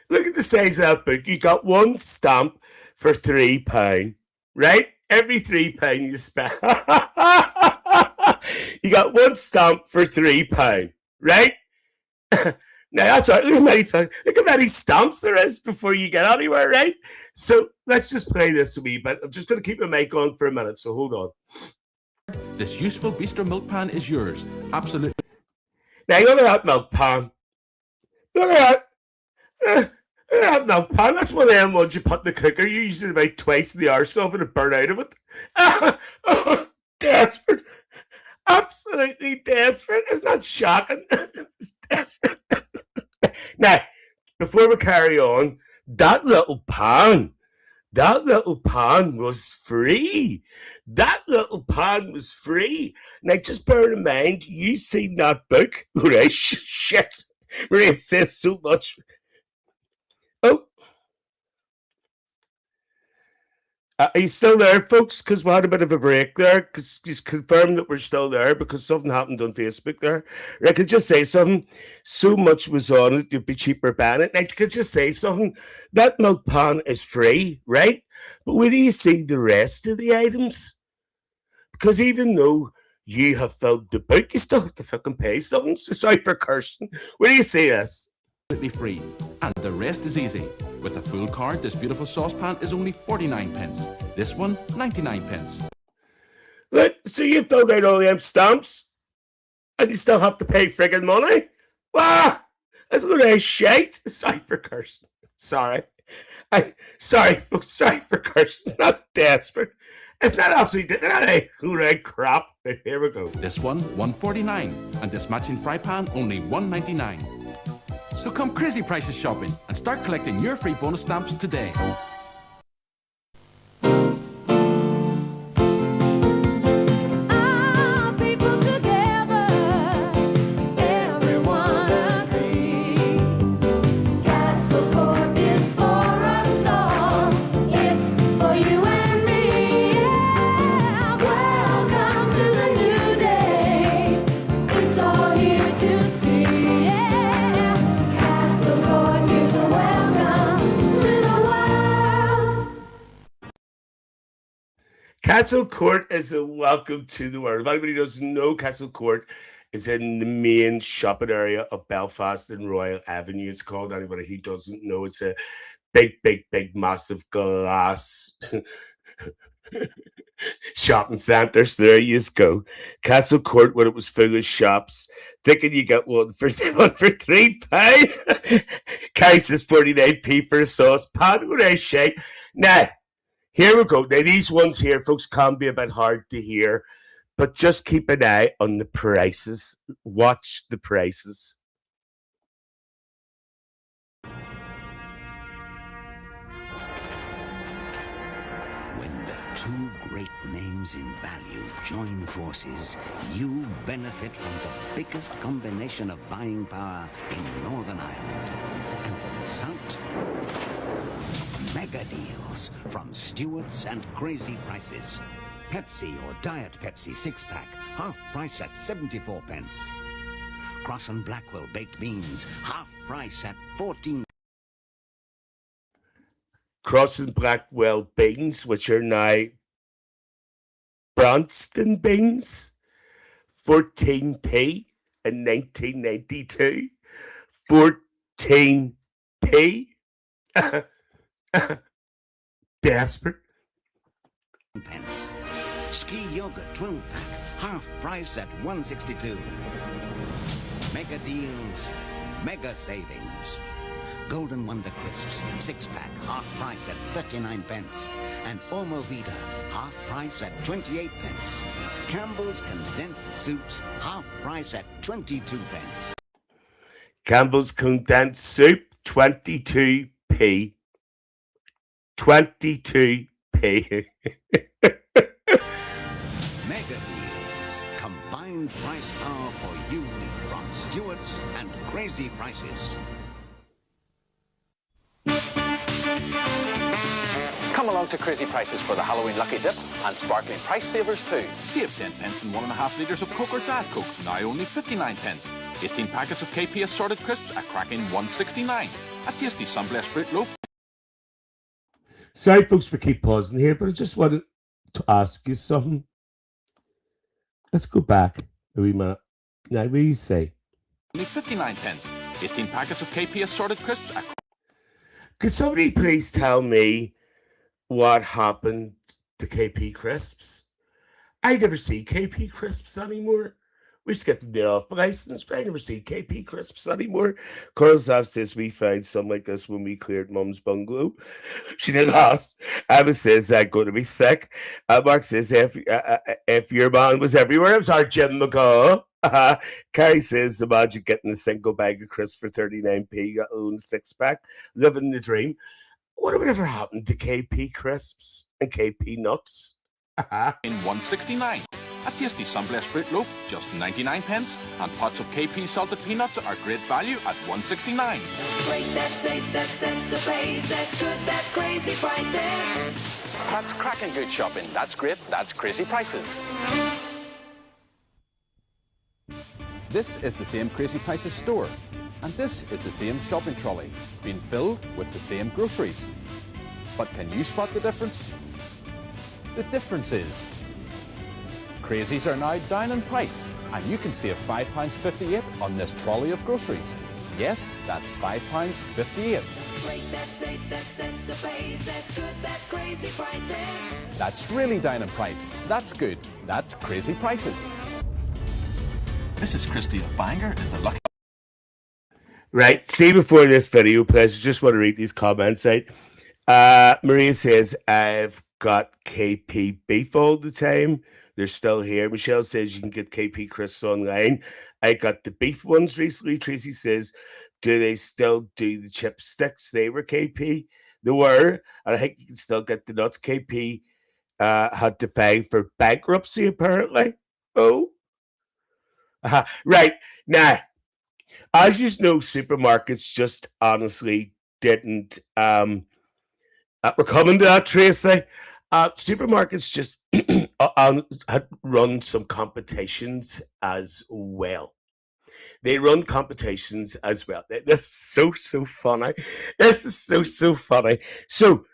Look at the size of that book. You got one stamp for £3, right? Every £3 you spend. You got one stamp for £3, right? Now that's all right. Look how many stamps there is before you get anywhere, right? So let's just play this a wee bit. I'm just going to keep my mic on for a minute, so hold on. This useful bistro milk pan is yours. Absolutely. Now look at that milk pan. Look at that. That milk pan, that's one of them ones you put in the cooker. You use it about twice in the arse of it and burn out of it. Oh, desperate. Absolutely desperate. Isn't that shocking? It's desperate. Now, before we carry on, that little pan was free. That little pan was free. Now, just bear in mind, you seen that book. Right? Shit. Where it says so much. Oh. Are you still there, folks? Because we had a bit of a break there. Because just confirm that we're still there because something happened on Facebook there. I could just say something. So much was on it, you'd be cheaper buying it. I could just say something. That milk pan is free, right? But where do you see the rest of the items? Because even though you have filled the book, you still have to fucking pay something. So sorry for cursing. Where do you see this? Free, and the rest is easy. With a full card, this beautiful saucepan is only 49p. This one, 99p. Look, so you filled out all them stamps, and you still have to pay friggin' money? Wow, that's a load of shite. Sorry for cursing. Sorry. Sorry, folks. Sorry for cursing. It's not desperate. It's not absolutely. It's not a hoorah crap. Here we go. This one, 149, and this matching fry pan, only 199. So come Crazy Prices shopping and start collecting your free bonus stamps today. Castle Court is a welcome to the world. If anybody doesn't know, Castle Court is in the main shopping area of Belfast and Royal Avenue. It's called. Anybody who doesn't know, it's a big, massive glass shopping centre. So there you go. Castle Court, when it was full of shops, thinking you get one for £3. Carrie says 49p for a saucepan. What a shame. Now, here we go. Now, these ones here, folks, can be a bit hard to hear, but just keep an eye on the prices. Watch the prices. When the two great names in value join forces, you benefit from the biggest combination of buying power in Northern Ireland. And the result? Mega deals from Stuart's and Crazy Prices. Pepsi or Diet Pepsi 6-pack, half price at 74p. Cross and Blackwell baked beans, half price at 14. Cross and Blackwell beans, which are now Branston beans, 14p in 1992. 14p. Desperate. Pence. Ski yogurt 12-pack, half price at 162. Mega deals, mega savings. Golden Wonder Crisps, 6-pack, half price at 39 pence. And Ormovita, half price at 28 pence. Campbell's condensed soups, half price at 22 pence. Campbell's condensed soup, 22p. 22p. Mega deals, combined price power for you from Stuart's and Crazy Prices. Come along to Crazy Prices for the Halloween Lucky Dip and sparkling price savers too. Save 10 pence and 1.5 litres of Coke or Diet Coke, now only 59 pence. 18 packets of KP assorted crisps, a cracking 169. A tasty sunblessed fruit loaf. Sorry, folks, for keep pausing here, but I just wanted to ask you something. Let's go back a wee minute. Now, what do you say? Only 59 pence. 18 packets of KP assorted crisps, a Could somebody please tell me what happened to KP crisps? I never see KP crisps anymore. We skipped the off license, but I never see KP crisps anymore. Carl's says we found something like this when we cleared Mum's bungalow. She did last. Emma says I'm going to be sick. Mark says if your man was everywhere, I'm sorry, Jim McCaw. Carrie says imagine getting a single bag of crisps for 39p, got own 6-pack, living the dream. What would ever happen to KP crisps and KP nuts? in 169. A tasty sunblessed fruit loaf, just 99 pence. And pots of KP salted peanuts are great value at 169. That's great, that's ace, that's sense to base, that's good, that's crazy prices. That's cracking good shopping. That's great. That's Crazy Prices. This is the same Crazy Prices store, and this is the same shopping trolley, being filled with the same groceries. But can you spot the difference? The difference is Crazies are now down in price, and you can save £5.58 on this trolley of groceries. Yes, that's £5.58. That's great, that's ace, that's sense to base, that's good, that's crazy prices. That's really down in price. That's good. That's Crazy Prices. Mrs. Christie of Bangor is the lucky. Right, see before this video plays, I just want to read these comments out. Maria says, I've got KP beef all the time. They're still here. Michelle says you can get KP crisps online. I got the beef ones recently. Tracy says, do they still do the chipsticks? They were KP. They were. And I think you can still get the nuts. KP had to file for bankruptcy, apparently. Oh. Right. Now, as you know, supermarkets just honestly didn't. We're coming to that, Tracy. Supermarkets just had run some competitions as well. They run competitions as well. This is so funny. This is so funny. So,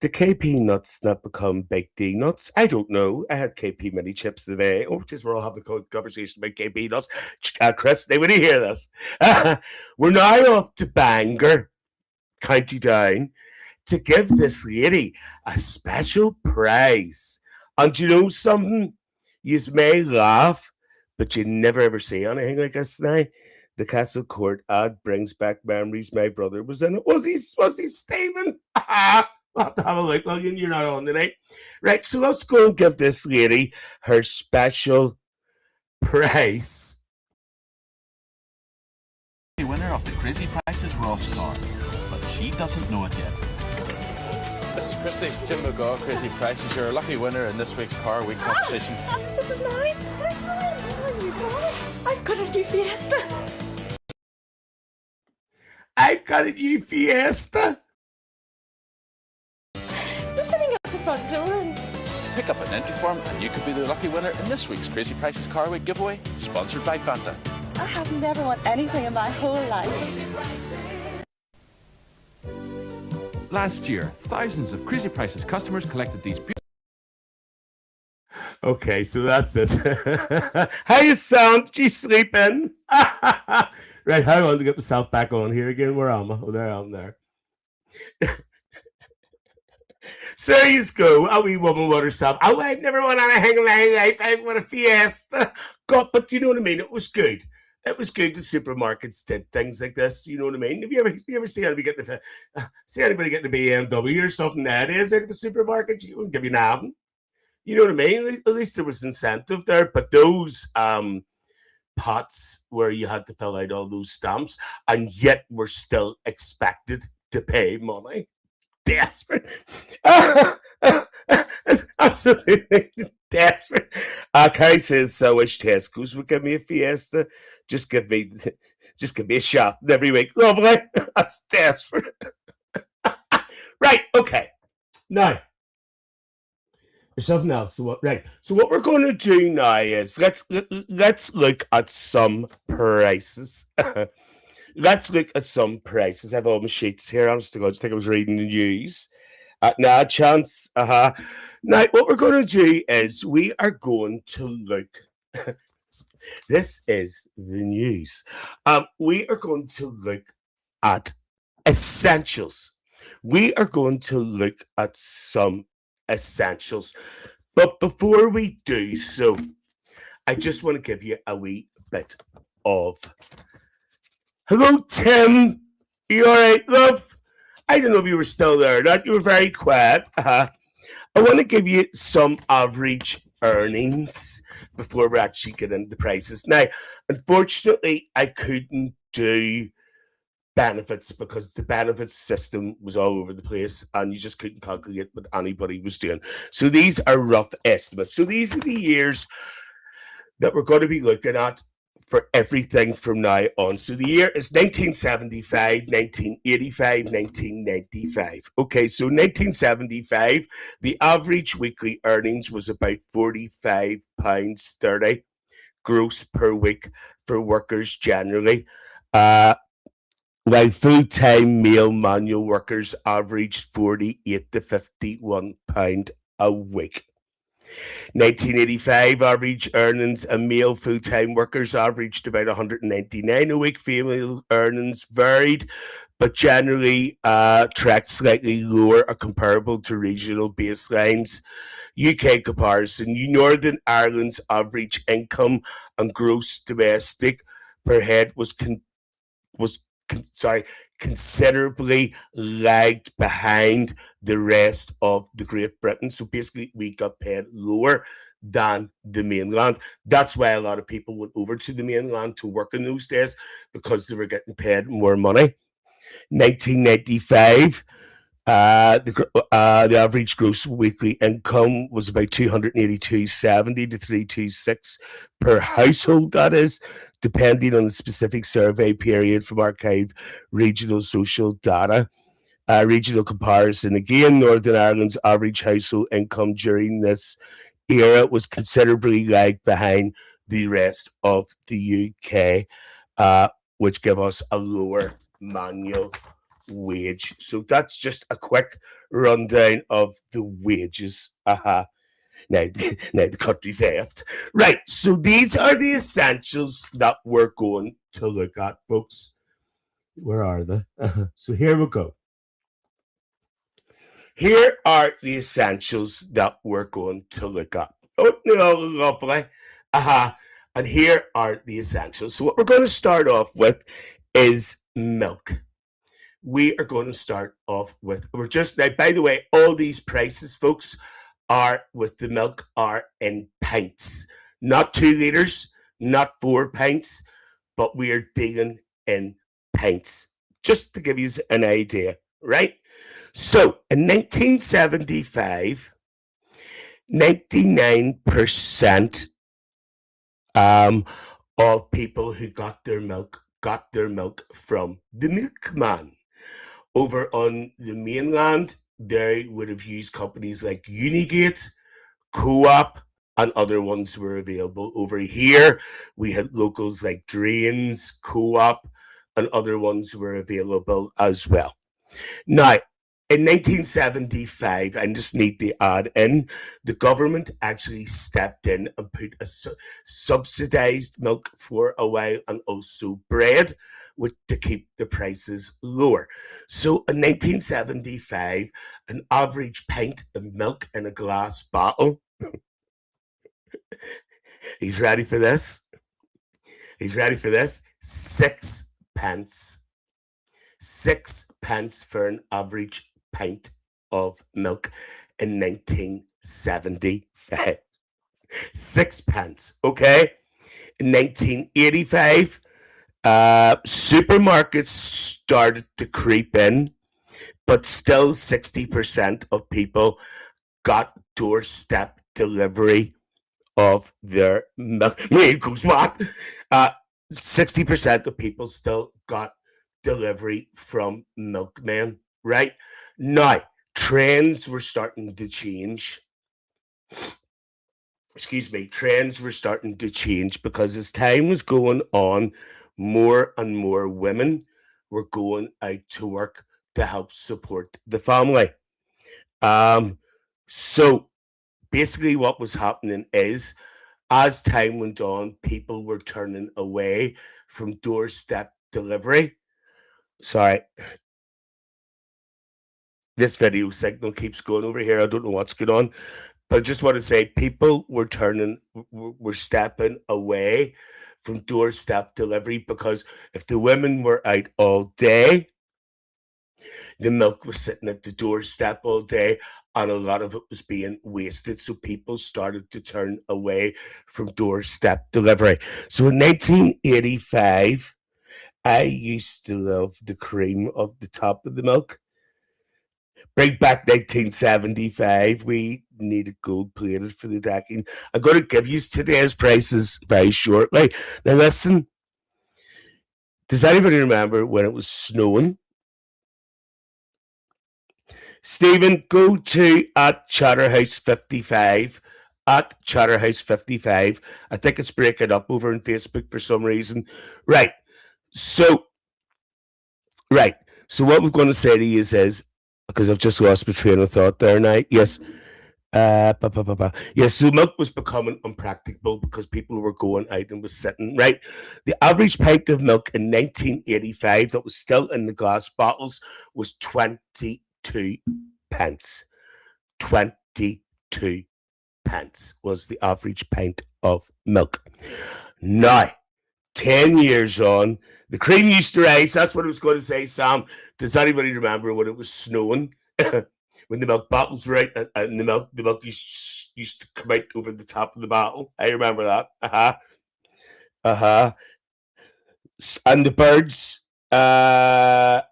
the KP nuts not become Big D nuts? I don't know. I had KP mini chips today. Oh, just we're all having a conversation about KP nuts. Chris, they wouldn't hear this. We're now off to Bangor, County Down, to give this lady a special prize. And you know something? You may laugh, but you never ever see anything like this now. The Castle Court ad brings back memories. My brother was in it. Was he Stephen? We'll have to have a look. Logan, you're not on tonight. Right, so let's go and give this lady her special prize. The winner of the Crazy Prices Raw Star, but she doesn't know it yet. Mrs. Christie, Jim McGaw, Crazy Prices. You're a lucky winner in this week's Car Week competition. This is mine. Oh my God. I've got a new Fiesta. I've got a new Fiesta. It's sitting at the front door and... Pick up an entry form and you could be the lucky winner in this week's Crazy Prices Car Week giveaway, sponsored by Fanta. I have never won anything in my whole life. Last year, thousands of Crazy Prices customers collected these beautiful. Okay, so that's it. How you sound? You sleeping? Right, hang on to get myself back on here again. Where am I? Oh, there I'm there. So you go, a wee woman with herself. Oh, I've never won anything in my life. I won a fiesta. God, but you know what I mean? It was good. It was good. The supermarkets did things like this. You know what I mean? Have you ever seen anybody get the BMW or something nowadays out of a supermarket? You wouldn't give you nothing. You know what I mean? At least there was incentive there. But those pots where you had to fill out all those stamps and yet were still expected to pay money. Desperate. It's absolutely desperate. Carrie says, "So wish Tesco's would give me a fiesta. Just give me a shot every week." Lovely. That's desperate. Right. Okay. Now, there's something else. So what we're going to do now is let's look at some prices. Let's look at some prices. I have all my sheets here. Honest to God, I just think I was reading the news. Now, chance. Now, what we're going to do is we are going to look. This is the news. We are going to look at essentials. We are going to look at some essentials. But before we do so, I just want to give you a wee bit of... Hello, Tim. You all right, love? I don't know if you were still there or not. You were very quiet. I want to give you some average earnings before we actually get into the prices. Now, unfortunately, I couldn't do benefits because the benefits system was all over the place and you just couldn't calculate what anybody was doing. So these are rough estimates. So these are the years that we're going to be looking at for everything from now on. So the year is 1975, 1985, 1995. Okay, so 1975, the average weekly earnings was about £45.30 gross per week for workers generally. While full-time male manual workers averaged £48 to £51 a week. 1985 average earnings, and male full-time workers averaged about 199 a week. Female earnings varied, but generally tracked slightly lower or comparable to regional baselines. UK comparison: Northern Ireland's average income and gross domestic per head considerably lagged behind the rest of the Great Britain. So basically, we got paid lower than the mainland. That's why a lot of people went over to the mainland to work in those days, because they were getting paid more money. 1995, the average gross weekly income was about $282.70 to $326 per household. That is, depending on the specific survey period from Archive Regional Social Data. Regional comparison. Again, Northern Ireland's average household income during this era was considerably lagged behind the rest of the UK, which give us a lower manual wage. So that's just a quick rundown of the wages. Now the country's aft. Right, so these are the essentials that we're going to look at, folks. Where are they? So here we go. Here are the essentials that we're going to look at. Oh, no, lovely. And here are the essentials. So what we're going to start off with is milk. We are going to start off with, now, by the way, all these prices, folks, are with the milk are in pints, not 2 liters, not 4 pints, but we are dealing in pints, just to give you an idea, right? So in 1975, 99% of people who got their milk from the milkman. Over on the mainland, they would have used companies like Unigate, Co-op, and other ones were available. Over here, we had locals like Drains, Co-op, and other ones were available as well. Now, in 1975, I just need to add in, the government actually stepped in and put a subsidized milk for a while, and also bread, to keep the prices lower. So in 1975, an average pint of milk in a glass bottle, he's ready for this? He's ready for this? 6 pence. 6 pence for an average pint of milk in 1975. 6 pence, okay? In 1985, supermarkets started to creep in, but still 60% of people got doorstep delivery of their milk. 60% of people still got delivery from milkmen, right? Now, trends were starting to change. Trends were starting to change because as time was going on, more and more women were going out to work to help support the family. So basically what was happening is, as time went on, people were turning away from doorstep delivery. Sorry. This video signal keeps going over here. I don't know what's going on. But I just want to say people were stepping away from doorstep delivery, because if the women were out all day, the milk was sitting at the doorstep all day, and a lot of it was being wasted. So people started to turn away from doorstep delivery. So in 1985, I used to love the cream of the top of the milk. Bring back 1975. We needed gold plated for the decking. I'm going to give you today's prices very shortly. Now listen, does anybody remember when it was snowing? Stephen, go to at Chatterhouse 55. At Chatterhouse 55. I think it's breaking up over on Facebook for some reason. Right. So what we're going to say to you is, because I've just lost my train of thought there now. Yes. Yes, so milk was becoming unpractical because people were going out and was sitting, right? The average pint of milk in 1985 that was still in the glass bottles was 22 pence. 22 pence was the average pint of milk. Now, 10 years on, the cream used to rise. That's what I was going to say, Sam. Does anybody remember when it was snowing? When the milk bottles were out and the milk used to come out over the top of the bottle. I remember that. And the birds, I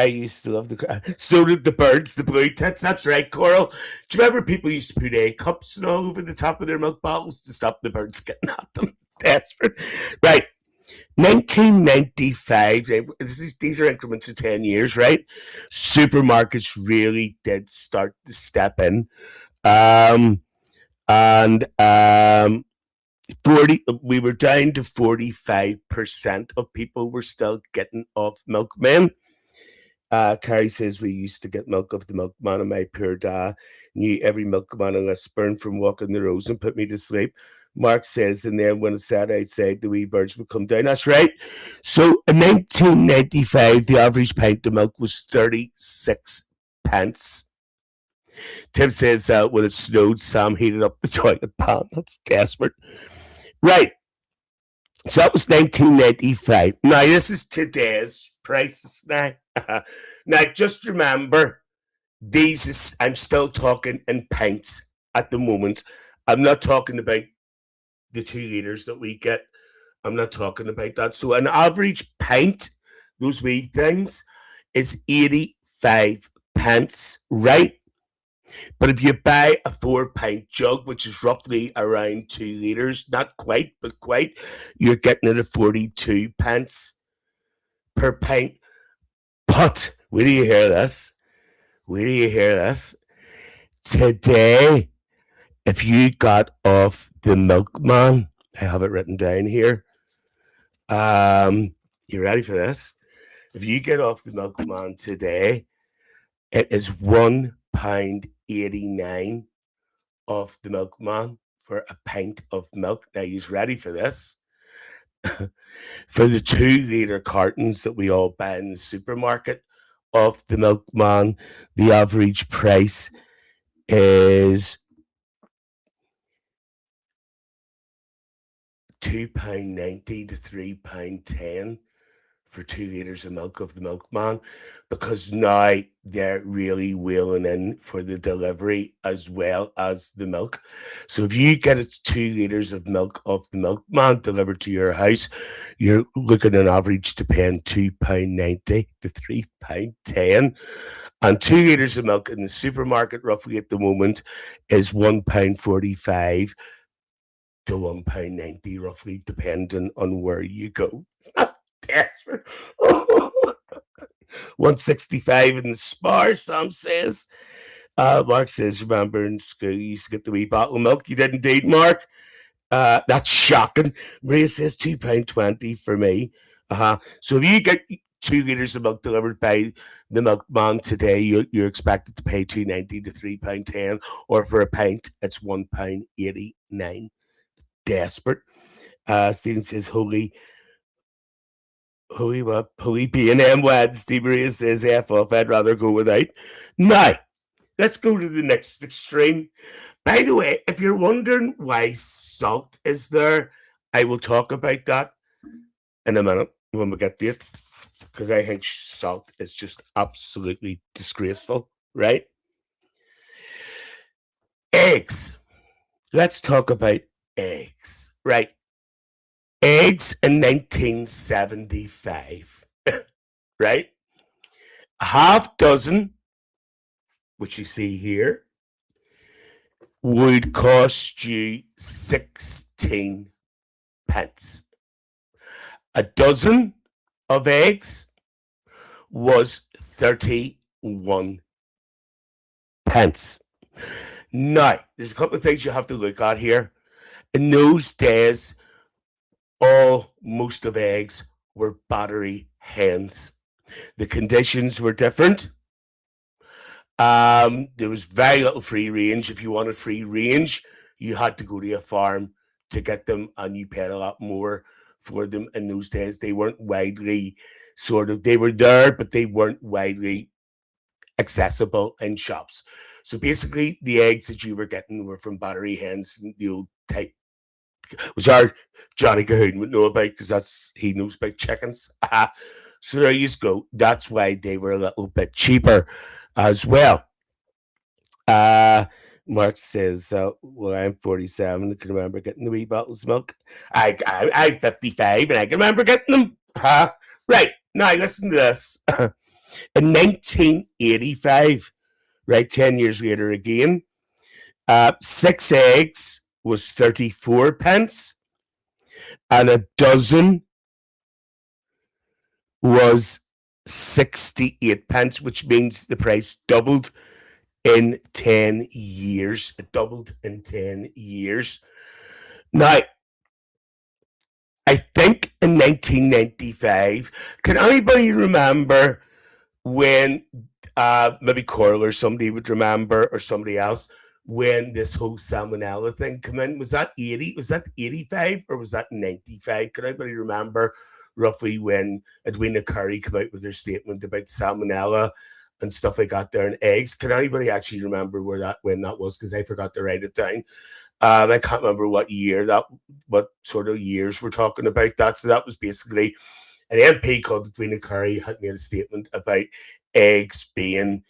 used to love so did the birds, the blue tits. That's right, Coral. Do you remember people used to put egg cups and all over the top of their milk bottles to stop the birds getting at them? Desperate. Right. 1995, these are increments of 10 years, right? Supermarkets really did start to step in. We were down to 45% of people were still getting off milkmen. Carrie says we used to get milk off the milkman, and my poor dad knew every milkman in Lisburn from walking the roads and put me to sleep. Mark says, and then when it sat outside, the wee birds would come down. That's right. So in 1995, the average pint of milk was 36 pence. Tim says when it snowed, Sam heated up the toilet pan. That's desperate. Right. So that was 1995. Now, this is today's prices now. Now, just remember, I'm still talking in pints at the moment. I'm not talking about the 2 liters that we get. I'm not talking about that. So an average pint, those wee things, is 85 pence, right? But if you buy a 4-pint jug, which is roughly around 2 liters, not quite, but quite, you're getting it at 42 pence per pint. But where do you hear this? Where do you hear this? Today, if you got off the milkman, I have it written down here. You ready for this? If you get off the milkman today, it is £1.89 off the milkman for a pint of milk. Now, you ready for this? For the 2 litre cartons that we all buy in the supermarket off the milkman, the average price is £2.90 to £3.10 for 2 litres of milk of the milkman, because now they're really wheeling in for the delivery as well as the milk. So if you get 2 litres of milk off the milkman delivered to your house, you're looking on average to paying £2.90 to £3.10. And 2 litres of milk in the supermarket roughly at the moment is £1.45 to £1.90 roughly, depending on where you go. It's not desperate. 165 in the Spar, Sam says. Mark says, remember in school you used to get the wee bottle of milk? You did indeed, Mark. That's shocking. Maria says £2.20 for me. So if you get 2 litres of milk delivered by the milkman today, you're expected to pay £2.90 to £3.10, or for a pint, it's £1.89. Desperate. Stephen says, holy B&M Wednesday. Maria says, F off, I'd rather go without. Now, let's go to the next extreme. By the way, if you're wondering why salt is there, I will talk about that in a minute when we get to it, because I think salt is just absolutely disgraceful, right? Eggs. Let's talk about eggs, right? Eggs in 1975, right? A half dozen, which you see here, would cost you 16 pence. A dozen of eggs was 31 pence. Now, there's a couple of things you have to look at here. In those days, most of eggs were battery hens. The conditions were different. There was very little free range. If you wanted free range, you had to go to a farm to get them, and you paid a lot more for them in those days. They weren't widely they were there, but they weren't widely accessible in shops. So basically, the eggs that you were getting were from battery hens from the old type, which our Johnny Cahoon would know about, because he knows about chickens. So there you go. That's why they were a little bit cheaper as well. Mark says, well, I'm 47. I can remember getting the wee bottles of milk. I'm 55 and I can remember getting them. Right, now listen to this. In 1985, right, 10 years later again, 6 eggs was 34 pence, and a dozen was 68 pence, which means the price doubled in 10 years. It doubled in 10 years. Now, I think in 1995, can anybody remember when, maybe Coral or somebody would remember, or somebody else, when this whole salmonella thing came in? Was that 80? Was that 85 or was that 95? Can anybody remember roughly when Edwina Curry came out with her statement about salmonella and stuff like that there in eggs? Can anybody actually remember when that was? Because I forgot to write it down. I can't remember what sort of years we're talking about that. So that was basically an MP called Edwina Curry had made a statement about eggs being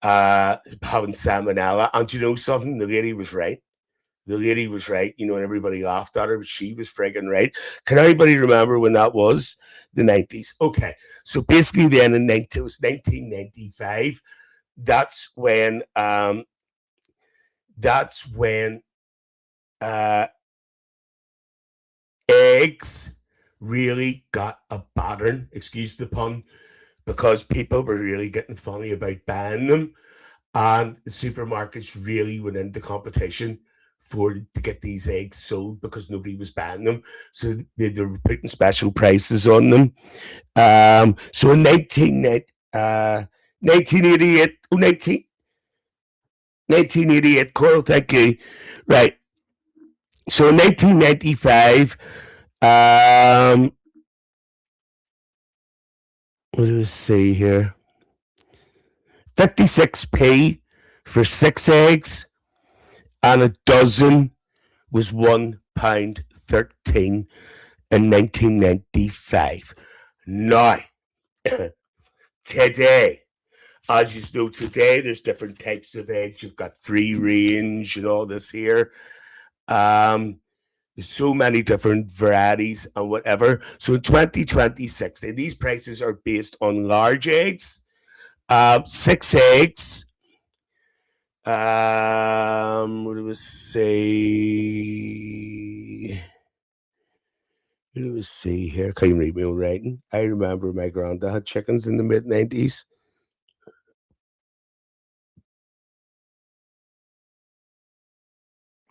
having salmonella. And you know something? The lady was right. The lady was right, and everybody laughed at her, but she was friggin' right. Can anybody remember when that was? The 90s. Okay, so basically then it was 1995. That's when eggs really got a pattern, excuse the pun, because people were really getting funny about buying them, and the supermarkets really went into competition to get these eggs sold because nobody was buying them. So they were putting special prices on them. So in 1988, 1988, Coral, thank you. Right. So in 1995, what do we see here? 56p for 6 eggs, and a dozen was £1.13 in 1995. Now, today, as you know, today there's different types of eggs. You've got free range and all this here. There's so many different varieties and whatever. So in 2026, these prices are based on large eggs. 6 eggs. What do we say? What do we see here? Can't even read my own writing. I remember my granddad had chickens in the mid-90s.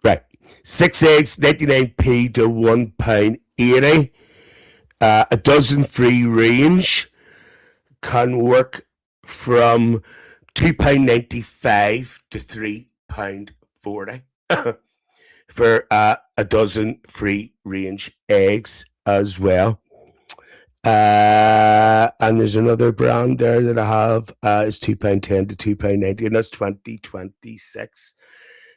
Right. 6 eggs, 99p to £1.80. A dozen free range can work from £2.95 to £3.40 for a dozen free range eggs as well. And there's another brand there that I have. It's £2.10 to £2.90, and that's 2026.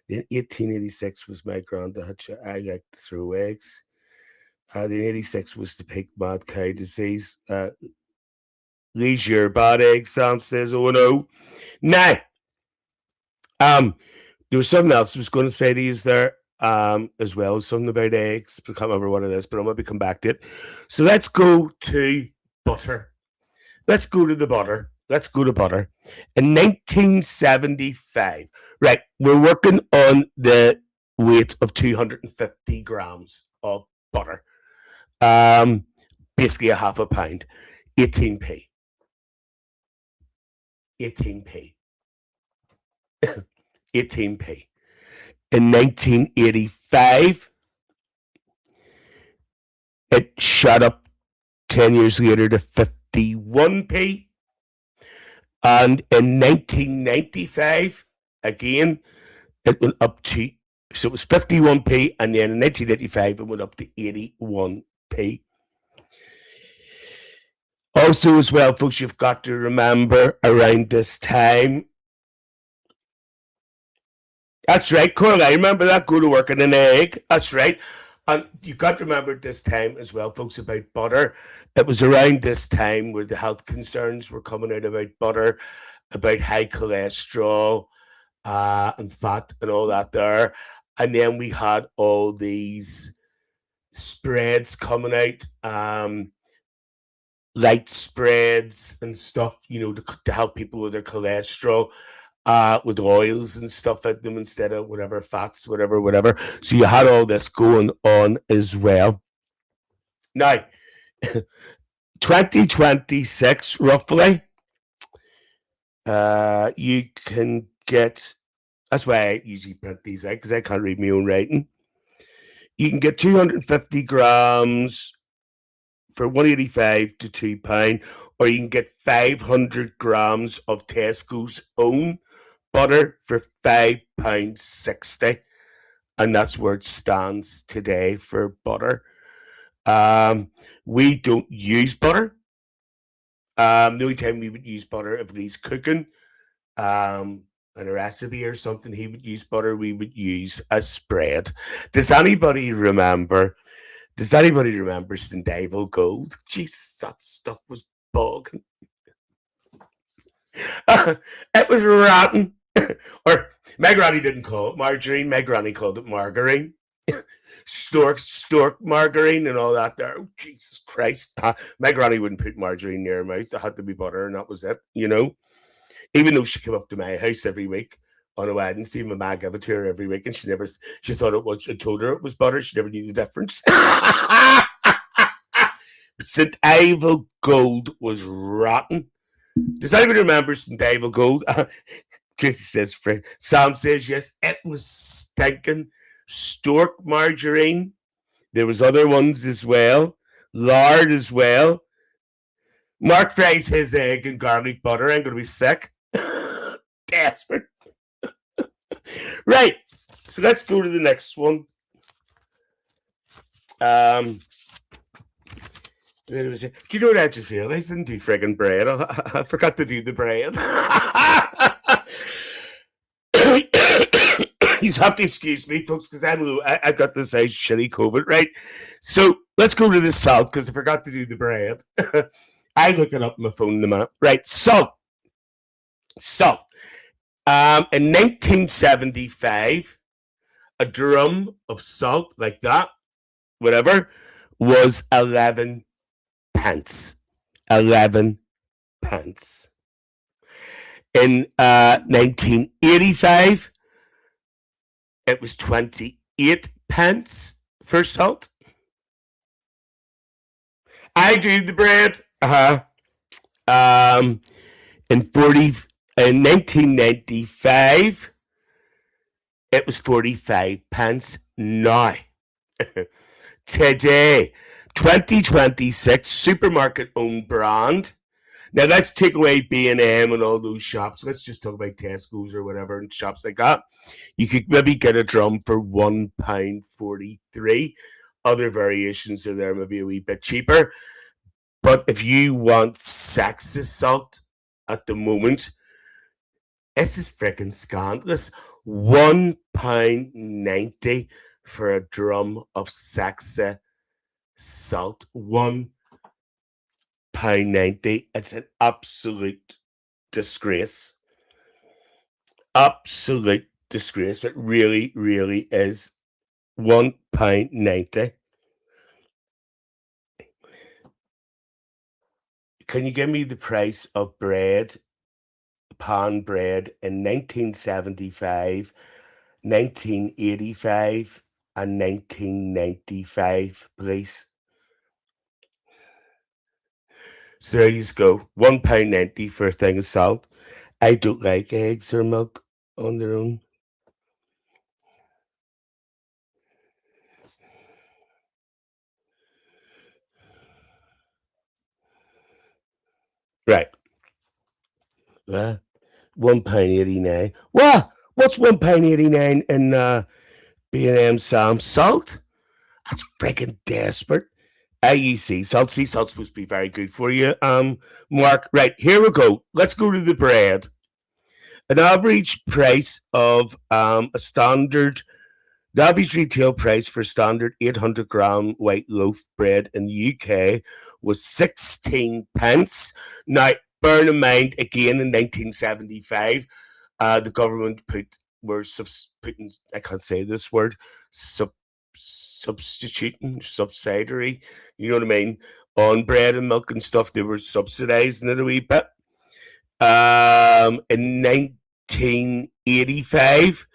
Then 1886 was my granddad. I like to throw eggs. Then 86 was the pig mad cow disease. Leisure bad eggs, Sam says, oh no. Now, there was something else I was going to say to you there as well, something about eggs. I can't remember what it is, but I'm going to come back to it. So let's go to butter. Let's go to butter. In 1975, right, we're working on the weight of 250 grams of butter. Basically a half a pound, 18p. 18p. 18p. In 1985, it shot up 10 years later to 51p. And in 1995, again, it went up to, so it was 51p, and then in 1985, it went up to 81p. Also, as well, folks, you've got to remember around this time. That's right, Coral. I remember that. Go to work in an egg. That's right. And you've got to remember this time as well, folks, about butter. It was around this time where the health concerns were coming out about butter, about high cholesterol and fat and all that there. And then we had all these spreads coming out, light spreads and stuff, you know, to help people with their cholesterol, with oils and stuff in them instead of whatever fats, whatever. So you had all this going on as well. Now, 2026 roughly, you can get, that's why I usually print these out, because I can't read my own writing. You can get 250 grams for £1.85 to £2, or you can get 500 grams of Tesco's own butter for £5.60, and that's where it stands today for butter. We don't use butter. The only time we would use butter if he's cooking, in a recipe or something, he would use butter. We would use a spread. Does anybody remember St. Ivel Gold? Jesus, that stuff was bugging. It was rotten. Or my granny didn't call it margarine. My granny called it margarine. Stork margarine and all that there. Oh, Jesus Christ. My granny wouldn't put margarine near her mouth. It had to be butter, and that was it, you know. Even though she came up to my house every week on a Wednesday, my ma gave it to her every week, and she thought it was, I told her it was butter. She never knew the difference. St. Ivel Gold was rotten. Does anybody remember St. Ivel Gold? Tracy says, Sam says, yes, it was stinking. stork margarine. There was other ones as well. Lard as well. Mark fries his egg and garlic butter. I'm going to be sick. Desperate. Right. So let's go to the next one. Do you know what I just realized? I didn't do friggin' bread. I forgot to do the bread. You have to excuse me, folks, because I've got this shitty COVID, right? So let's go to the salt, because I forgot to do the bread. I look it up on my phone in a minute. Right, salt. Salt. In 1975, a drum of salt like that, whatever, was 11 pence. 11 pence. In 1985, it was 28 pence for salt. I do the bread. In 1995, it was 45 pence. Now, today, 2026, supermarket owned brand. Now let's take away B&M and all those shops. Let's just talk about Tesco's or whatever and shops like that. You could maybe get a drum for £1.43. Other variations are there, maybe a wee bit cheaper. But if you want Saxa salt at the moment, this is freaking scandalous. £1.90 for a drum of Saxa salt. £1.90. It's an absolute disgrace. Absolute disgrace. It really, really is. £1.90. Can you give me the price of bread, pan bread, in 1975, 1985, and 1995, please? So there you go. £1.90 for a thing of salt. I don't like eggs or milk on their own. Right. £1.89. What? What's £1.89 in B&M Sam salt? That's freaking desperate. Sea salt. Sea salt's supposed to be very good for you, Mark. Right, here we go. Let's go to the bread. An average price of the average retail price for standard 800-gram white loaf bread in the UK was 16 pence. Now, bear in mind, again, in 1975, the government putting, I can't say this word, subsidiary, you know what I mean, on bread and milk and stuff. They were subsidizing it a wee bit. In 1985,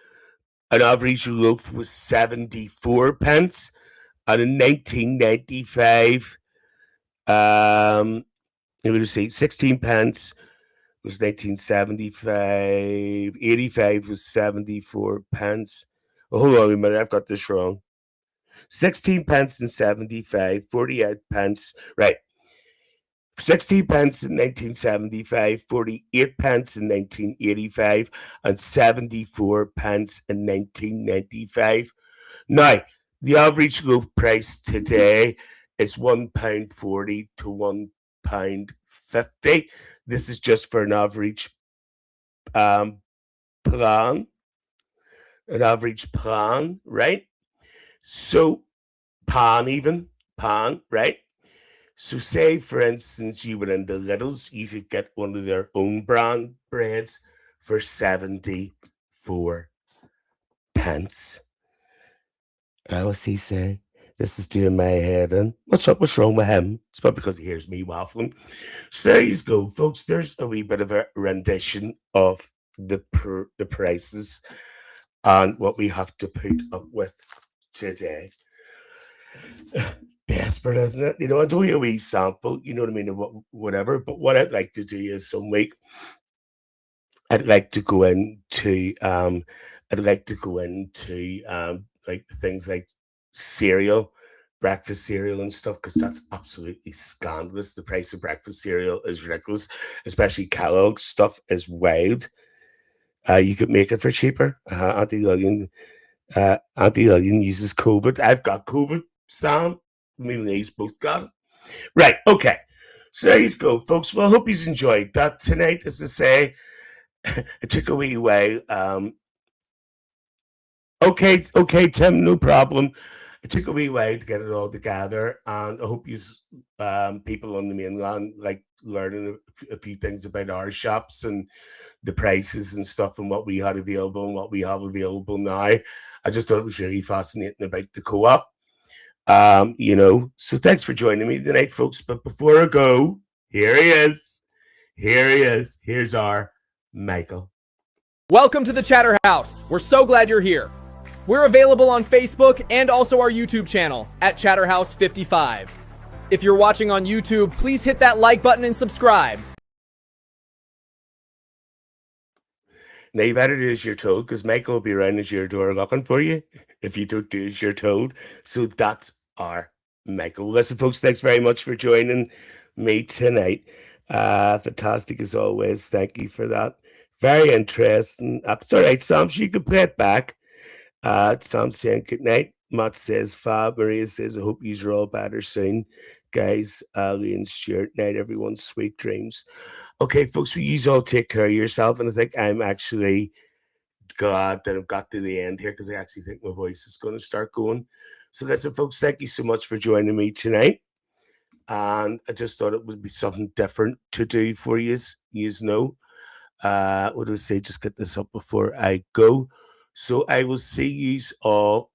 an average loaf was 74 pence, and in 1995, I'm going to say 16 pence was 1975. 85 was 74 pence. Oh, hold on a minute, I've got this wrong. 16 pence in 75, 48 pence. Right. 16 pence in 1975, 48 pence in 1985, and 74 pence in 1995. Now, the average loaf price today is £1.40 to £1.50. This is just for an average plan. An average plan, right? So, pan, right? So say, for instance, you were in the Littles, you could get one of their own brand breads for 74 pence. What's he say? This is doing my head in. What's up? What's wrong with him? It's probably because he hears me waffling. So there you go, folks. There's a wee bit of a rendition of the prices and what we have to put up with today. Desperate, isn't it? You know, I'll do you a wee sample, you know what I mean, or whatever. But what I'd like to do is some week, I'd like to go into like things like cereal, breakfast cereal and stuff, because that's absolutely scandalous. The price of breakfast cereal is ridiculous, especially Kellogg's stuff is wild. You could make it for cheaper. Auntie Lillian uses COVID. I've got COVID, Sam. Me and Lee's both got it. Right, okay. So there you go, folks. Well, I hope you enjoyed that tonight. As I say, it took a wee while. Okay, Tim, no problem. It took a wee while to get it all together, and I hope you people on the mainland like learning a few things about our shops and the prices and stuff and what we had available and what we have available now. I just thought it was really fascinating about the co-op. So thanks for joining me tonight, folks. But before I go, here he is. Here he is. Here's our Michael. Welcome to the Chatter House. We're so glad you're here. We're available on Facebook and also our YouTube channel at Chatterhouse55. If you're watching on YouTube, please hit that like button and subscribe. Now you better do as you're told, because Michael will be around at your door looking for you if you don't do as you're told. So that's our Michael. Listen, folks, thanks very much for joining me tonight. Fantastic as always. Thank you for that. Very interesting. It's all right, Sam, so you can play it back. Sam saying good night. Matt says fab. Maria says, I hope you're all better soon. Guys, Ali and Stuart, night, everyone. Sweet dreams. Okay, folks, will you all take care of yourself? And I think I'm actually glad that I've got to the end here, because I actually think my voice is going to start going. So listen, folks, thank you so much for joining me tonight. And I just thought it would be something different to do for you know. What do I say? Just get this up before I go. So I will see you all